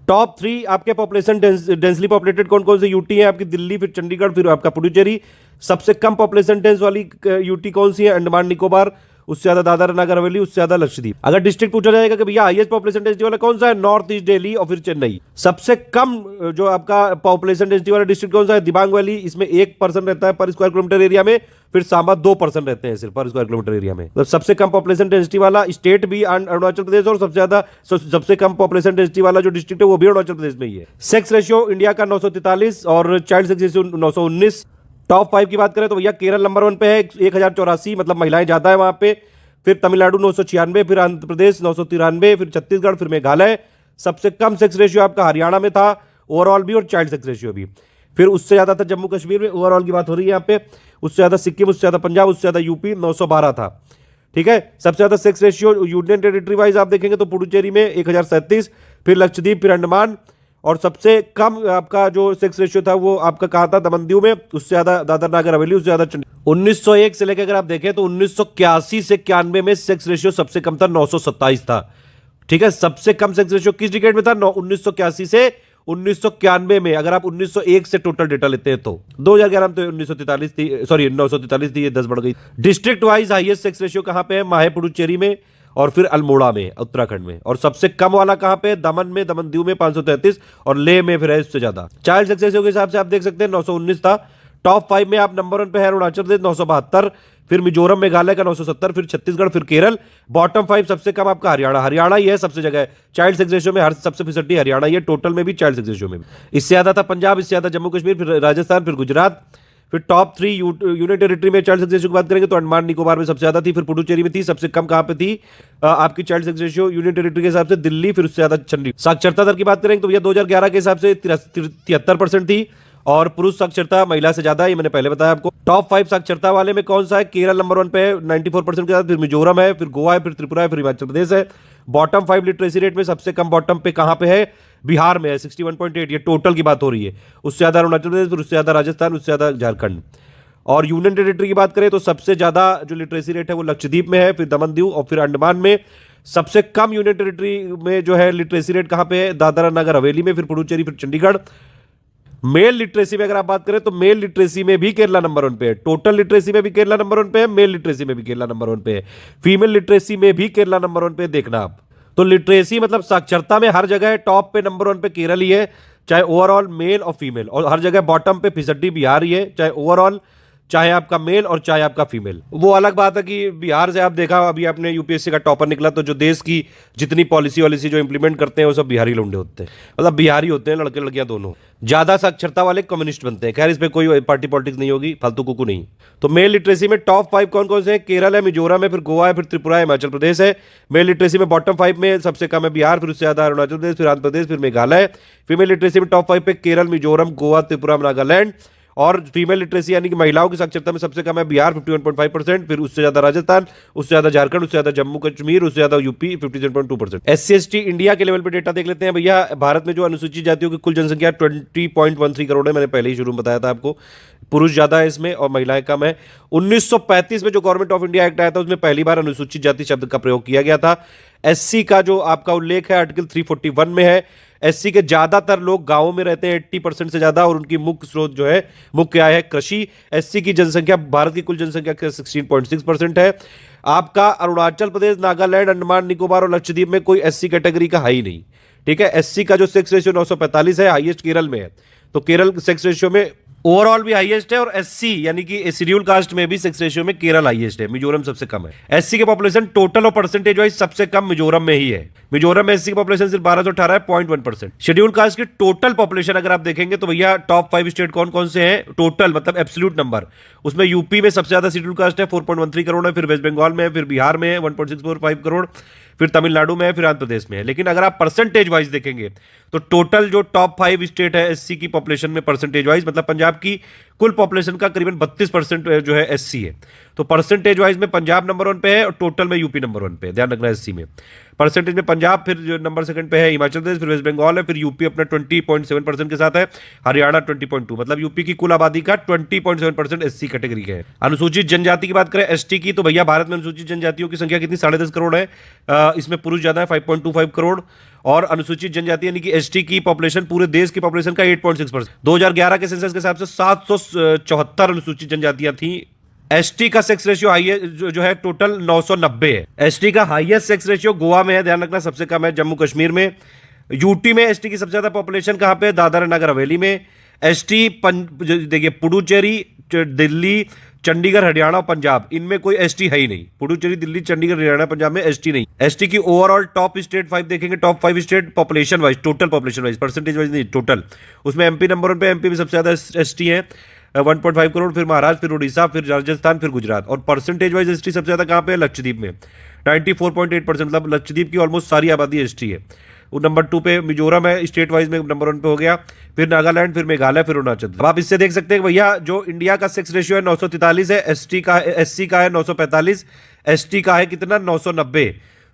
टॉप 3 आपके पॉपुलेशन डेंसली पॉपुलेटेड कौन कौन से यूटी है आपकी, दिल्ली, फिर चंडीगढ़, फिर आपका पुडुचेरी। सबसे कम पॉपुलेशन डेंस वाली यूटी कौन सी है, अंडमान निकोबार, उससे ज्यादा दादरा नगर हवेली, उससे ज्यादा लक्षद्वीप। अगर डिस्ट्रिक्ट पूछा जाएगा कि भैया हाईएस्ट पॉपुलेशन डेंसिटी वाला कौन सा है, नॉर्थ ईस्ट दिल्ली और फिर चेन्नई। सबसे कम जो आपका पॉपुलेशन डेंसिटी वाला डिस्ट्रिक्ट कौन सा है, दिबांग वैली, इसमें 1% रहता है पर स्क्वायर किलोमीटर एरिया में, फिर सांबा 2% रहते हैं सिर्फ पर स्क्वायर किलोमीटर एरिया में। तो सबसे कम पॉपुलेशन डेंसिटी वाला स्टेट भी अरुणाचल प्रदेश, और सबसे कम पॉपुलेशन डेंसिटी वाला जो डिस्ट्रिक्ट है वो भी अरुणाचल प्रदेश में ही है। सेक्स रेशियो इंडिया का 943 और चाइल्ड सेक्स रेशियो 919। टॉप 5 की बात करें तो भैया केरल नंबर 1 पे है 1084, मतलब महिलाएं ज्यादा है वहां पे। फिर तमिलनाडु 996, फिर आंध्र प्रदेश 993, फिर छत्तीसगढ़, फिर मेघालय। सबसे कम सेक्स रेशियो आपका हरियाणा में था, ओवरऑल भी और चाइल्ड सेक्स रेशियो भी। फिर उससे ज्यादा था जम्मू कश्मीर में, ओवरऑल की बात हो रही है यहाँ पे। उससे ज्यादा सिक्किम, उससे ज्यादा पंजाब, उससे ज्यादा यूपी 912 था। ठीक है, सबसे ज्यादा sex ratio union territory wise आप देखेंगे तो पुडुचेरी में 1037, फिर लक्षद्वीप, फिर अंडमान। और सबसे कम आपका जो सेक्स रेशियो था वो आपका कहा था, दमन दीव में, उससे ज्यादा दादरा नगर हवेली, उससे ज्यादा चंडीगढ़। 1901 से लेकर अगर आप देखें तो 1981 से 91 में सेक्स रेशियो सबसे कम था, 927 था। ठीक है, सबसे कम सेक्स रेशियो किस डिकेड में था, 1981 से 1991 में। अगर आप 1901 से टोटल डेटा लेते हैं तो 2011 में तो 1943 थी, सॉरी 943 थी, ये 10 बढ़ गई। District wise highest sex ratio कहां पे है, माहे पुडुचेरी में, और फिर अल्मोड़ा में उत्तराखंड में। और सबसे कम वाला कहां पे, दमन में, दमन दीव में 533, और लेह में फिर है इससे ज्यादा। चाइल्ड सेक्स रेशियो के हिसाब से आप देख सकते हैं 919 था। टॉप 5 में आप नंबर 1 पे है अरुणाचल प्रदेश 972, फिर मिजोरम मेघालय का 970, फिर छत्तीसगढ़, फिर केरल। बॉटम 5 सबसे कम आपका हरियाणा ही है सबसे जगह चाइल्ड सेक्स रेशियो में, हर सबसे फिसड्डी हरियाणा ही है, टोटल में भी चाइल्ड सेक्स रेशियो में भी। इससे ज्यादा था पंजाब, इससे ज्यादा जम्मू कश्मीर, फिर राजस्थान, फिर गुजरात। फिर टॉप 3 यूनियन टेरिटरी में चाइल्ड सेक्स रेशियो की बात करेंगे तो अंडमान निकोबार में सबसे ज्यादा थी, फिर पुडुचेरी में थी। सबसे कम कहां पे थी आपकी child sex ratio union territory के हिसाब से, दिल्ली, फिर उससे ज्यादा चंडीगढ़। साक्षरता दर की बात करेंगे तो भैया 2011 के हिसाब से 73% थी, और पुरुष साक्षरता महिला से ज्यादा, ये मैंने पहले बताया आपको। टॉप 5 साक्षरता वाले में कौन सा है, केरल नंबर 1 पे है 94% के साथ, फिर मिजोरम है, फिर गोवा है, फिर त्रिपुरा है, फिर हिमाचल प्रदेश है। बॉटम 5 लिटरेसी रेट में सबसे कम बॉटम पे कहां पे है, बिहार में है 61.8, ये टोटल की बात हो रही है। उससे ज्यादा अरुणाचल प्रदेश, फिर उससे ज्यादा राजस्थान, उससे ज्यादा झारखंड। और यूनियन टेरिटरी की बात करें तो सबसे ज्यादा जो लिटरेसी रेट है वो लक्षद्वीप में है, फिर दमन दीव और फिर अंडमान में। सबसे कम यूनियन टेरिटरी में जो है लिटरेसी रेट कहां पे है, दादरा नगर हवेली में, फिर पुडुचेरी, फिर चंडीगढ़। मेल लिटरेसी में अगर आप बात करें तो मेल लिटरेसी में भी केरला नंबर 1 पे है, टोटल लिटरेसी में भी केरला नंबर 1 पे है, मेल लिटरेसी में भी केरला नंबर 1 पे है, फीमेल लिटरेसी में भी केरला नंबर 1 पे, देखना आप। तो लिटरेसी मतलब साक्षरता में हर जगह टॉप पे नंबर 1 पे केरल ही है, चाहे ओवरऑल मेल और फीमेल, और हर जगह बॉटम पे फिसड्डी बिहार ही है, चाहे ओवरऑल चाहे आपका मेल और चाहे आपका फीमेल। वो अलग बात है कि बिहार से आप देखा, अभी आपने यूपीएससी का टॉपर निकला, तो जो देश की जितनी पॉलिसी वॉलिसी जो इंप्लीमेंट करते हैं वो सब बिहारी लौंडे होते हैं, मतलब बिहारी होते हैं, लड़के लड़कियां दोनों। ज्यादा साक्षरता वाले कम्युनिस्ट बनते हैं। खैर इस पे कोई पार्टी पॉलिटिक्स नहीं होगी, फालतू कुकू नहीं। तो मेल लिटरेसी में टॉप 5 कौन कौन से हैं? केरल है, मिजोरम है, फिर गोवा है, फिर त्रिपुरा है, हिमाचल प्रदेश है। मेल लिटरेसी में बॉटम 5 में सबसे कम है बिहार, फिर उससे ज्यादा अरुणाचल प्रदेश, फिर आंध्र प्रदेश, फिर मेघालय। फीमेल लिटरेसी में टॉप 5 पे केरल, मिजोरम, गोवा, त्रिपुरा, नागालैंड। और फीमेल लिटरेसी यानी कि महिलाओं की साक्षरता में सबसे कम है बिहार 51.5%, फिर उससे ज्यादा राजस्थान, उससे ज्यादा झारखंड, उससे ज्यादा जम्मू कश्मीर, उससे ज्यादा यूपी 57.2%। SC/ST इंडिया के लेवल पे डेटा देख लेते हैं भैया। भारत में जो अनुसूचित जातियों की कुल जनसंख्या 20.13 करोड़ है, मैंने पहले ही शुरू में बताया था आपको। पुरुष ज्यादा है इसमें और महिलाएं कम है। 1935 में जो गवर्नमेंट ऑफ इंडिया एक्ट आया था उसमें पहली बार अनुसूचित जाति शब्द का प्रयोग किया गया था। SC का जो आपका उल्लेख है आर्टिकल 341 में है। SC के ज्यादातर लोग गांवों में रहते हैं 80% से ज्यादा, और उनकी मुख्य स्रोत जो है मुख्य आय है कृषि। SC की जनसंख्या भारत की कुल जनसंख्या का 16.6% है। आपका अरुणाचल प्रदेश, नागालैंड, अंडमान निकोबार और लक्षद्वीप में कोई SC कैटेगरी का है ही नहीं, ठीक है। SC का जो सेक्स रेशियो 945 है, हाईएस्ट केरल में है। तो केरल सेक्स रेशियो में ओवरऑल भी हाईएस्ट है, और SC यानी कि शेड्यूल कास्ट में भी सेक्स रेशियो में केरल हाईएस्ट है, मिजोरम सबसे कम है। SC के पॉपुलेशन टोटल और परसेंटेज वाइज सबसे कम मिजोरम में ही है। मिजोरम में SC की पॉपुलेशन सिर्फ 1218 है, 0.1%। शेड्यूल कास्ट की टोटल पॉपुलेशन अगर आप देखेंगे तो भैया टॉप 5 स्टेट कौन कौन से हैं टोटल, मतलब एब्सोल्यूट नंबर, उसमें यूपी में सबसे ज्यादा शेड्यूल कास्ट है 4.13 करोड़ है, फिर वेस्ट बंगाल में है, फिर बिहार में है 1.645 करोड़, फिर तमिलनाडु में है, फिर आंध्र प्रदेश में है। लेकिन अगर आप परसेंटेज वाइज देखेंगे तो टोटल जो टॉप 5 स्टेट है SC की पॉपुलेशन में परसेंटेज वाइज, मतलब पंजाब की कुल पॉपुलेशन का करीबन 32% जो है SC है। तो परसेंटेज वाइज में पंजाब नंबर 1 पे है और टोटल में यूपी नंबर 1 पे है, ध्यान रखना। SC में परसेंटेज में पंजाब, फिर जो नंबर 2 पे है हिमाचल प्रदेश, फिर वेस्ट बंगाल है, फिर यूपी अपना 20.7% के साथ है, हरियाणा 20.2, मतलब यूपी की कुल आबादी का 20.7% SC कैटेगरी के है। अनुसूचित जनजाति की बात करें ST की, तो भैया भारत में अनुसूचित जनजातियों की संख्या कितनी? 10.5 करोड़ है। इसमें पुरुष ज्यादा है 5.25 करोड़, और अनुसूचित जनजाति यानी कि ST की पॉपुलेशन पूरे देश की पॉपुलेशन का 8.6%। 2011 के सेंसस के हिसाब से 774 अनुसूचित जनजातियां थी। ST का सेक्स रेशियो हाईएस्ट जो है टोटल 990 है। ST का हाईएस्ट सेक्स रेशियो गोवा में है, ध्यान रखना, सबसे कम है जम्मू कश्मीर में। यूटी में ST की सबसे ज्यादा पॉपुलेशन कहां पे? दादरा और नगर हवेली में। ST देखिए पुडुचेरी, दिल्ली, चंडीगढ़, हरियाणा और पंजाब, इनमें कोई ST है ही नहीं। पुडुचेरी, दिल्ली, चंडीगढ़, हरियाणा, पंजाब में ST नहीं। ST की ओवरऑल टॉप स्टेट 5 देखेंगे, top 5 state population wise, total population wise, percentage wise नहीं, टोटल। उसमें MP नंबर 1 पे, MP में सबसे ज्यादा ST है 1.5 करोड़, फिर महाराष्ट्र, फिर उड़ीसा, फिर राजस्थान, फिर गुजरात। और परसेंटेज वाइज ST सबसे ज्यादा कहां पे है? लक्षद्वीप में 94.8%, मतलब लक्षद्वीप की ऑलमोस्ट सारी आबादी ST है। वो नंबर 2 पे मिजोरम है, स्टेट वाइज में नंबर 1 पे हो गया, फिर नागालैंड, फिर मेघालय, फिर अरुणाचल। अब आप इससे देख सकते हैं भैया जो इंडिया का सेक्स रेशियो है 943 है, SC का है 945, ST का है कितना? 990।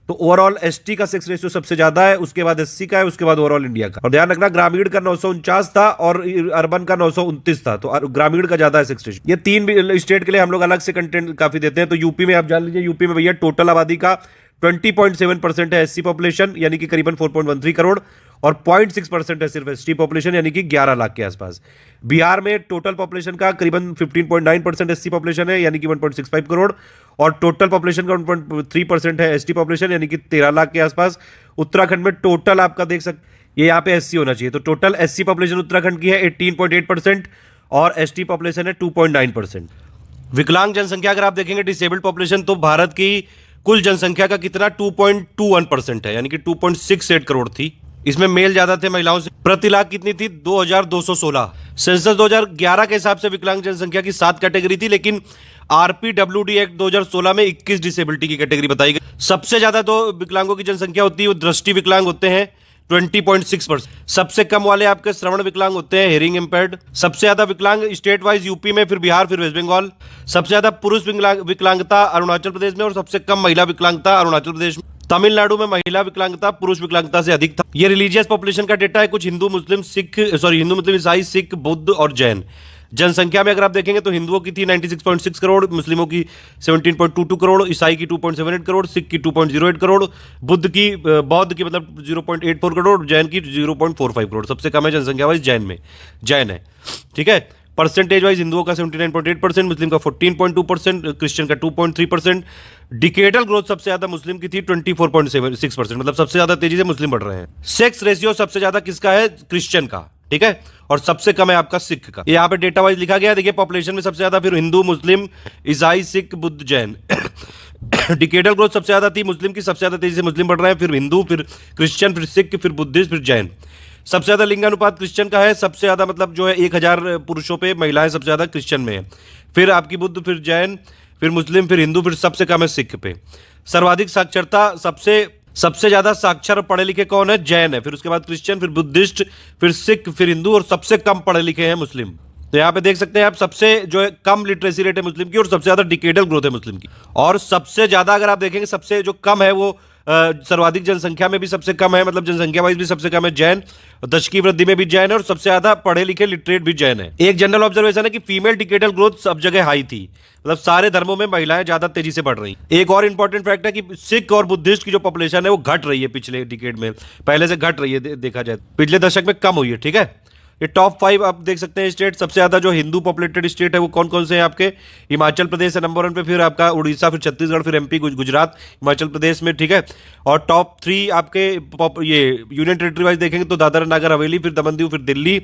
तो ओवरऑल ST का सेक्स रेशियो सबसे ज्यादा है, उसके बाद SC का है, उसके बाद ओवरऑल इंडिया का। और ध्यान रखना ग्रामीण का 949 था और अर्बन का 929 था, तो ग्रामीण का ज्यादा है सेक्स रेशियो। ये 3 स्टेट के लिए हम लोग अलग से कंटेंट काफी देते हैं। तो यूपी में आप जान लीजिए, यूपी में भैया टोटल आबादी का 20.7% है SC पॉपुलेशन, यानी कि करीबन 4.13 करोड़, और 0.6% है सिर्फ ST पॉपुलेशन, यानी कि 11 लाख के आसपास। बिहार में टोटल पॉपुलेशन का करीबन 15.9% SC पॉपुलेशन है, यानी कि 1.65 करोड़, और टोटल पॉपुलेशन का 1.3% है ST पॉपुलेशन, यानी कि 13 लाख के आसपास। उत्तराखंड में टोटल आपका देख सकते, ये यहाँ पे SC होना चाहिए, तो टोटल SC पॉपुलेशन उत्तराखंड की है 18.8% और ST पॉपुलेशन है 2.9%। विकलांग जनसंख्या अगर आप देखेंगे, डिसेबल्ड पॉपुलेशन, तो भारत की कुल जनसंख्या का कितना? 2.21% है, यानी कि 2.68 करोड़ थी। इसमें मेल ज्यादा थे महिलाओं से। प्रति लाख कितनी थी? 2216। सेंसस 2011 के हिसाब से विकलांग जनसंख्या की 7 कैटेगरी थी, लेकिन RPWD एक्ट 2016 में 21 डिसेबिलिटी की कैटेगरी बताई गई। सबसे ज्यादा तो विकलांगों की जनसंख्या होती है वो दृष्टि विकलांग होते हैं 20.6%। सबसे कम वाले आपके श्रवण विकलांग होते हैं, हेयरिंग इंपेयर्ड। सबसे ज्यादा विकलांग स्टेट वाइज यूपी में, फिर बिहार, फिर वेस्ट बंगाल। सबसे ज्यादा पुरुष विकलांगता अरुणाचल प्रदेश में, और सबसे कम महिला विकलांगता अरुणाचल प्रदेश में। तमिलनाडु में महिला विकलांगता पुरुष विकलांगता से अधिक था। ये रिलीजियस पॉपुलेशन का डेटा है, कुछ हिंदू मुस्लिम ईसाई, सिख, बुद्ध और जैन। जनसंख्या में अगर आप देखेंगे तो हिंदुओं की थी 96.6 करोड़, मुस्लिमों की 17.22 करोड़, ईसाई की 2.78 करोड़, सिख की 2.08 करोड़, बौद्ध की मतलब 0.84 करोड़, जैन की 0.45 करोड़। सबसे कम है जनसंख्या वाइज जैन है, ठीक है। परसेंटेज वाइज हिंदुओं का 79.8%, मुस्लिम का 14.2%, क्रिश्चियन का 2.3%। डिकेडल ग्रोथ सबसे ज्यादा मुस्लिम की थी 24.6%, मतलब सबसे ज्यादा तेजी से मुस्लिम बढ़ रहे हैं। सेक्स रेशियो सबसे ज्यादा किसका है? क्रिश्चियन का ठीक है, और सबसे कम है आपका सिख का। यहाँ पे डेटा वाइज लिखा गया, देखिए पॉपुलेशन में सबसे ज्यादा फिर हिंदू, मुस्लिम, ईसाई, सिख, बुद्ध, जैन। डिकेडल ग्रोथ सबसे ज्यादा थी मुस्लिम की, सबसे ज्यादा तेजी से मुस्लिम बढ़ रहे हैं, फिर हिंदू, फिर क्रिश्चियन, फिर सिख, फिर बुद्धिस्ट, फिर जैन। सबसे ज्यादा लिंगानुपात क्रिश्चियन का है, सबसे ज्यादा मतलब जो है 1000 पुरुषों पे महिलाएं सबसे ज्यादा क्रिश्चियन में है, फिर आपकी बुद्ध, फिर जैन, फिर मुस्लिम, फिर हिंदू, फिर सबसे कम है सिख पे। सर्वाधिक साक्षरता, सबसे ज्यादा साक्षर और पढ़े लिखे कौन है? जैन है, फिर उसके बाद क्रिश्चियन, फिर बुद्धिस्ट, फिर सिख, फिर हिंदू, और सबसे कम पढ़े लिखे हैं मुस्लिम। तो यहाँ पे देख सकते हैं आप, सबसे जो है कम लिटरेसी रेट है मुस्लिम की, और सबसे ज्यादा डिकेडल ग्रोथ है मुस्लिम की। और सबसे ज्यादा अगर आप देखेंगे, सबसे जो कम है वो सर्वाधिक जनसंख्या में भी सबसे कम है, मतलब जनसंख्या वाइज भी सबसे कम है जैन, दशकीय वृद्धि में भी जैन है, और सबसे ज्यादा पढ़े लिखे लिटरेट भी जैन है। एक जनरल ऑब्जर्वेशन है कि फीमेल डिकेडल ग्रोथ सब जगह हाई थी, मतलब सारे धर्मों में महिलाएं ज्यादा तेजी से बढ़ रही। एक और इंपॉर्टेंट फैक्ट है कि सिख और बुद्धिस्ट की जो पॉपुलेशन है वो घट रही है पिछले डिकेड में, पहले से घट रही है, देखा जाए पिछले दशक में कम हुई है, ठीक है। ये टॉप 5 आप देख सकते हैं स्टेट, सबसे ज्यादा जो हिंदू पॉपुलेटेड स्टेट है वो कौन कौन से हैं आपके? हिमाचल प्रदेश है नंबर 1 पे, फिर आपका उड़ीसा, फिर छत्तीसगढ़, फिर एमपी, गुजरात, हिमाचल प्रदेश में, ठीक है। और टॉप 3 आपके ये यूनियन टेरिटरी वाइज देखेंगे तो दादरा नागर हवेली, फिर दमन दीव, फिर दिल्ली।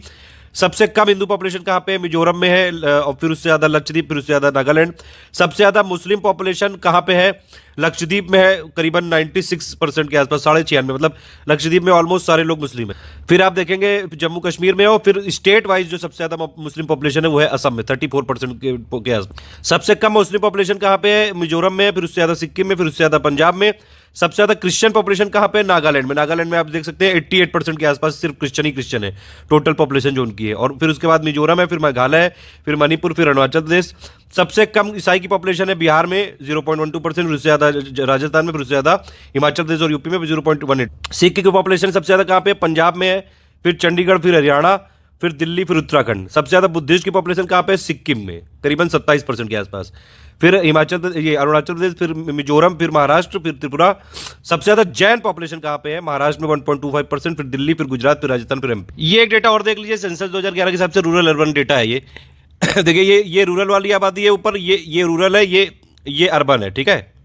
सबसे कम हिंदू पॉपुलेशन कहाँ पे है? मिजोरम में है, और फिर उससे ज्यादा लक्षद्वीप, फिर उससे ज्यादा नागालैंड। सबसे ज्यादा मुस्लिम पॉपुलेशन कहाँ पे है? लक्षद्वीप में है, करीबन 96% के आसपास, 96, मतलब लक्षद्वीप में ऑलमोस्ट सारे लोग मुस्लिम हैं। फिर आप देखेंगे जम्मू कश्मीर में हो, फिर स्टेट वाइज जो सबसे ज्यादा मुस्लिम पॉपुलेशन है वो है असम में, 34% के आसपास। सबसे कम मुस्लिम पॉपुलेशन कहाँ पे है? मिजोरम में, फिर उससे ज्यादा सिक्किम में, फिर उससे ज्यादा पंजाब में। सबसे ज्यादा क्रिश्चियन पॉपुलेशन कहाँ पे है? नागालैंड में। नागालैंड में आप देख सकते हैं 88% के आसपास सिर्फ क्रिश्चियन ही क्रिश्चियन है, टोटल पॉपुलेशन जो उनकी है। और फिर उसके बाद मिजोरम है, फिर मेघालय है, फिर मणिपुर, फिर अरुणाचल प्रदेश। सबसे कम ईसाई की पॉपुलेशन है बिहार में 0.12%, फिर उससे ज्यादा राजस्थान में, फिर उससे ज्यादा हिमाचल प्रदेश और यूपी में 0.18। सिख की पॉपुलेशन सबसे ज्यादा कहाँ पे? पंजाब में है, फिर चंडीगढ़, फिर हरियाणा, फिर दिल्ली, फिर उत्तराखंड। सबसे ज्यादा बुद्धिस्ट की पॉपुलेशन कहाँ पे? सिक्किम में, करीबन 27% के आसपास, फिर हिमाचल, ये अरुणाचल प्रदेश, फिर मिजोरम, फिर महाराष्ट्र, फिर त्रिपुरा। सबसे ज्यादा जैन पॉपुलेशन कहाँ पे है? महाराष्ट्र में 1.25%, फिर दिल्ली, फिर गुजरात, फिर राजस्थान, फिर एमपी। ये एक डेटा और देख लीजिए, सेंसस 2011 के हिसाब से रूरल अर्बन डेटा है ये। देखिए ये रूरल वाली आबादी है ऊपर, ये रूरल है, ये अर्बन है, ठीक है।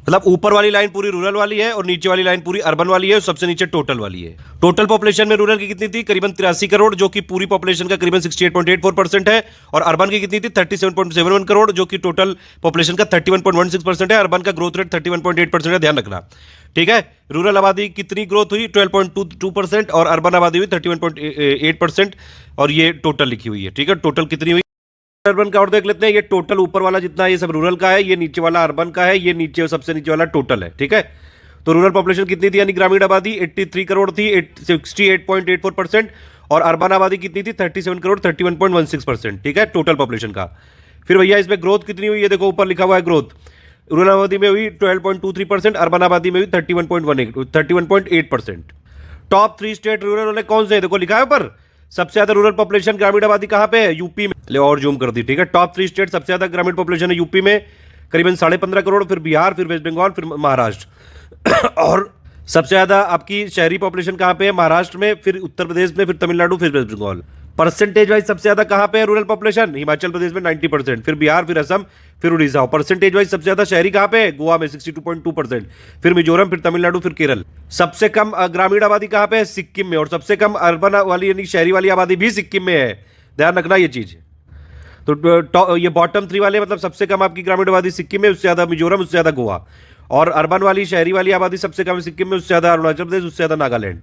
मतलब ऊपर वाली लाइन पूरी रूरल वाली है और नीचे वाली लाइन पूरी अर्बन वाली है, और सबसे नीचे टोटल वाली है। टोटल पॉपुलेशन में रूरल की कितनी थी? करीबन 83 करोड़, जो कि पूरी पॉपुलेशन का करीबन 68.84% है। और अर्बन की कितनी थी? 37.71 करोड़, जो कि टोटल पॉपुलेशन का 31.16% है। अर्बन का ग्रोथ रेट 31.8% है, ध्यान रखना, ठीक है। रूरल आबादी कितनी ग्रोथ हुई? 12.22%, और अर्बन आबादी हुई 31.8%, और ये टोटल लिखी हुई है, ठीक है। टोटल कितनी हुई अर्बन का और देख लेते हैं। ये टोटल ऊपर वाला जितना ये सब रूरल का है, ये नीचे वाला अर्बन का है, ये नीचे सबसे नीचे वाला टोटल है, ठीक है। तो रूरल पॉपुलेशन कितनी थी, यानी ग्रामीण आबादी 83 करोड़ थी, 68.84%, और अर्बन आबादी कितनी थी? 37 करोड़, 31.16%, ठीक है, टोटल पॉपुलेशन का। फिर भैया इसमें ग्रोथ कितनी हुई? ये देखो ऊपर लिखा हुआ है ग्रोथ। रूरल आबादी में हुई 12.23%, अर्बन आबादी में हुई 31.8%। टॉप 3 स्टेट रूरल वाले कौन से? देखो लिखा है ऊपर, सबसे ज्यादा रूरल पॉपुलेशन ग्रामीण आबादी कहां पे है? यूपी में। ले और जूम कर दी, ठीक है। टॉप 3 स्टेट सबसे ज्यादा ग्रामीण पॉपुलेशन है यूपी में, करीबन 15.5 करोड़, फिर बिहार, फिर वेस्ट बंगाल, फिर महाराष्ट्र। और सबसे ज्यादा आपकी शहरी पॉपुलेशन कहां पे है? महाराष्ट्र में, फिर उत्तर प्रदेश में, फिर तमिलनाडु, फिर वेस्ट बंगाल। परसेंटेज वाइज सबसे ज्यादा कहां पे है रूरल पॉपुलेशन? हिमाचल प्रदेश में 90%, फिर बिहार, फिर असम, फिर उड़ीसा। और परसेंटेज वाइज सबसे ज्यादा शहरी कहां पे है? गोवा में 62.2%, फिर मिजोरम, फिर तमिलनाडु, फिर केरल। सबसे कम ग्रामीण आबादी कहां पे है? सिक्किम में। और सबसे कम अर्बन वाली यानी शहरी वाली आबादी भी सिक्किम में है, ध्यान रखना ये चीज। तो ये बॉटम 3 वाले मतलब सबसे कम आपकी ग्रामीण आबादी सिक्किम में, उससे ज्यादा मिजोरम, उससे ज्यादा गोवा। और अर्बन वाली शहरी वाली आबादी सबसे कम सिक्किम में, उससे ज्यादा अरुणाचल प्रदेश, उससे ज्यादा नागालैंड।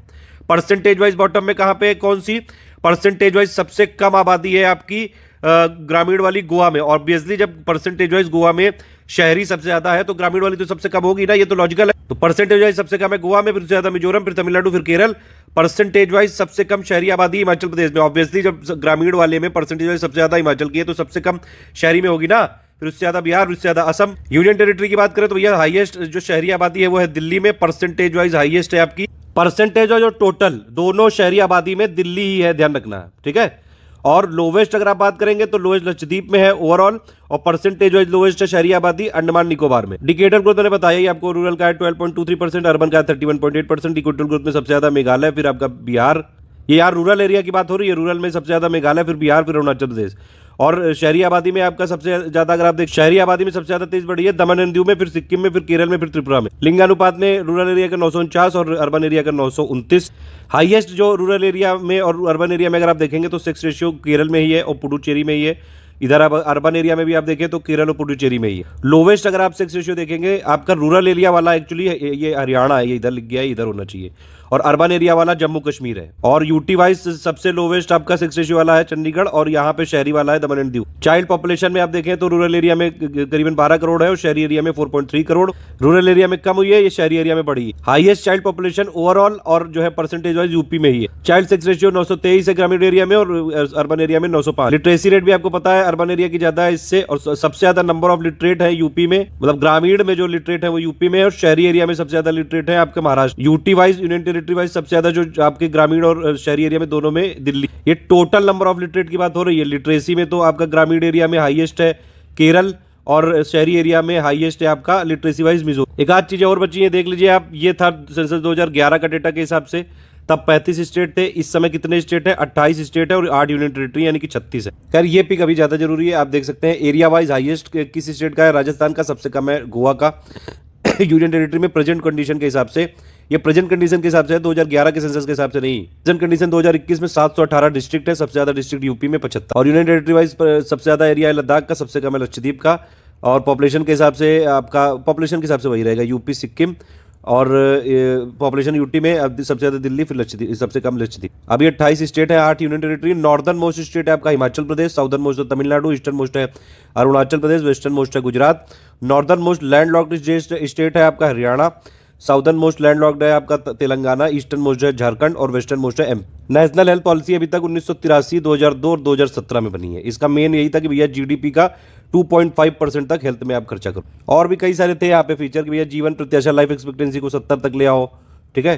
परसेंटेज वाइज बॉटम में कहां पे? कौन सी परसेंटेज वाइज सबसे कम आबादी है आपकी? ग्रामीण वाली गोवा में। ऑब्वियसली जब परसेंटेज वाइज गोवा में शहरी सबसे ज्यादा है तो ग्रामीण वाली तो सबसे कम होगी ना, ये तो लॉजिकल है। तो परसेंटेज वाइज सबसे कम है गोवा में, फिर ज्यादा मिजोरम, फिर तमिलनाडु, फिर केरल। परसेंटेज वाइज सबसे कम शहरी आबादी हिमाचल प्रदेश में। ऑब्वियसली जब ग्रामीण वाले में परसेंटेज वाइज सबसे ज्यादा हिमाचल की है तो सबसे कम शहरी में होगी ना, फिर उससे ज्यादा बिहार, उससे ज्यादा असम। यूनियन टेरिटरी की बात करें तो भैया हाईएस्ट जो शहरी आबादी है वो है दिल्ली में, परसेंटेज वाइज हाईएस्ट है आपकी। परसेंटेज वाइज और टोटल दोनों शहरी आबादी में दिल्ली ही है, ध्यान रखना, ठीक है। और लोवेस्ट अगर आप बात करेंगे तो लोवेस्ट लक्षद्वीप में है ओवरऑल, और परसेंटेज वाइज लोवेस्ट है शहरी आबादी अंडमान निकोबार में। डिकेडल ग्रोथ मैंने बताया ही आपको, रूरल का है 12.23%, अर्बन का 31.8%, डिकेडल ग्रोथ में सबसे ज्यादा मेघालय, फिर आपका बिहार, ये यहाँ रूरल एरिया की बात हो रही है। रूरल में सबसे ज़्यादा मेघालय, फिर बिहार, फिर अरुणाचल प्रदेश। और शहरी आबादी में आपका सबसे ज़्यादा, अगर आप देख, शहरी आबादी में सबसे ज़्यादा तेज बढ़ी है दमन एंड दीव में, फिर सिक्किम में, फिर केरल में, फिर त्रिपुरा में। लिंगानुपात में रूरल एरिया का 949 और अर्बन एरिया का 929। हाईएस्ट जो रूरल एरिया में और अर्बन एरिया में अगर आप देखेंगे तो सेक्स रेशियो केरल में ही है और पुडुचेरी में ही है। इधर आप अर्बन एरिया में भी आप देखें तो केरल और पुडुचेरी में ही है। लोवेस्ट अगर आप सेक्स रेशियो देखेंगे, आपका रूरल एरिया वाला एक्चुअली ये हरियाणा है, ये इधर लिख गया है, इधर होना चाहिए। और अर्बन एरिया वाला जम्मू कश्मीर है। और यूटी वाइज सबसे लोवेस्ट आपका सेक्स रेशियो वाला है चंडीगढ़, और यहाँ पे शहरी वाला है दमन एंड दीव। चाइल्ड पॉपुलेशन में आप देखें तो रूरल एरिया में करीबन 12 करोड़ है और शहरी एरिया में 4.3 करोड़। रूरल एरिया में कम हुई है, ये शहरी एरिया में बढ़ी है। हाईएस्ट चाइल्ड पॉपुलेशन ओवरऑल और जो है परसेंटेज वाइज यूपी में ही है। चाइल्ड सेक्स रेशियो 923 है ग्रामीण एरिया में और अर्बन एरिया में 905। लिटरेसी रेट भी आपको पता है अर्बन एरिया की ज्यादा है इससे, और सबसे ज्यादा नंबर ऑफ लिटरेट है यूपी में, मतलब ग्रामीण में जो लिटरेट है वो यूपी में, और शहरी एरिया में सबसे ज्यादा लिटरेट है आपके Maharashtra. UT wise, union territory wise सबसे ज्यादा जो आपके ग्रामीण और शहरी एरिया में दोनों में दिल्ली। ये टोटल नंबर ऑफ लिटरेट की बात हो रही है। लिटरेसी में तो आपका ग्रामीण एरिया में हाईएस्ट है केरल, और शहरी एरिया में हाईएस्ट है आपका लिटरेसी वाइज मिजोरम। एक आध चीजें और बची हैं, देख लीजिए आप। ये था सेंसस 2011 का डेटा के हिसाब से, तब 35 स्टेट थे। इस समय कितने स्टेट है? 28 स्टेट है और 8 यूनियन टेरिटरी यानी कि 36 है। खैर ये पिक अभी ज्यादा जरूरी है। आप देख सकते हैं एरिया वाइज हाईएस्ट किस स्टेट का है? राजस्थान का। सबसे कम है गोवा का। यूनियन टेरिटरी में प्रेजेंट कंडीशन के हिसाब से, ये प्रेजेंट कंडीशन के हिसाब से है, 2011 के सेंसस के हिसाब से नहीं। प्रेजेंट कंडीशन 2021 में 718 डिस्ट्रिक्ट है, सबसे ज्यादा डिस्ट्रिक्ट यूपी में 75। और यूनियन टेरिटरी वाइज सबसे ज्यादा एरिया है लद्दाख का, सबसे कम है लक्षद्वीप का। और पॉपुलेशन के हिसाब से आपका, पॉपुलेशन के हिसाब से वही रहेगा, यूपी, सिक्किम, और पॉपुलेशन यूटी में अब सबसे ज्यादा दिल्ली, फिर लक्षद्वीप, सबसे कम लक्षद्वीप। अभी 28 स्टेट है, 8 union territory. Northern most state है आपका हिमाचल प्रदेश, साउदर्न मोस्ट है तमिलनाडु, ईस्टर्न मोस्ट है अरुणाचल प्रदेश, वेस्टर्न मोस्ट है Gujarat. Northern most landlocked state है आपका हरियाणा, साउदर्न मोस्ट लैंडलॉक्ड है आपका तेलंगाना, ईस्टर्न मोस्ट है झारखंड, और वेस्टर्न मोस्ट है एमपी। नेशनल हेल्थ पॉलिसी अभी तक 1983, 2002 और 2017 में बनी है। इसका मेन यही था कि भैया जीडीपी का 2.5% तक हेल्थ में आप खर्चा करो। और भी कई सारे थे यहाँ पे फीचर कि भैया जीवन प्रत्याशा, लाइफ एक्सपेक्टेंसी को 70 तक ले आओ, ठीक है।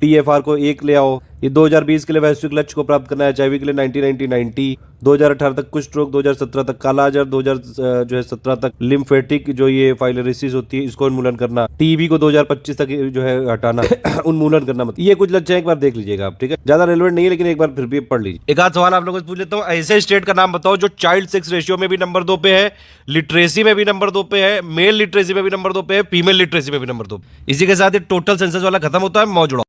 टीएफआर को 1 ले आओ। ये 2020 के लिए वैश्विक लक्ष्य को प्राप्त करना है। एचआईवी के लिए 90-90-90, 2018 तक कुछ स्ट्रोक, 2017 तक कालाजार, 2017 तक लिम्फेटिक जो ये फाइलरिसिस होती है इसको उन्मूलन करना। टीबी को 2025 तक जो है हटाना, उन्मूलन करना। मतलब ये कुछ लक्ष्य है, एक बार देख लीजिएगा आप, ठीक है। ज्यादा रेलेवेंट नहीं है लेकिन एक बार फिर भी पढ़ लीजिए। एक आध सवाल आप लोगों से पूछ लेता हूँ, ऐसे स्टेट का नाम बताओ जो चाइल्ड सेक्स रेशियो में भी नंबर 2 पे है, लिटरेसी में भी नंबर 2 पे है, मेल लिटरेसी में भी नंबर 2 पे है, फीमेल लिटरेसी में भी नंबर 2 पे। इसी के साथ ये टोटल सेंसस वाला खत्म होता है। मौज उड़ाओ।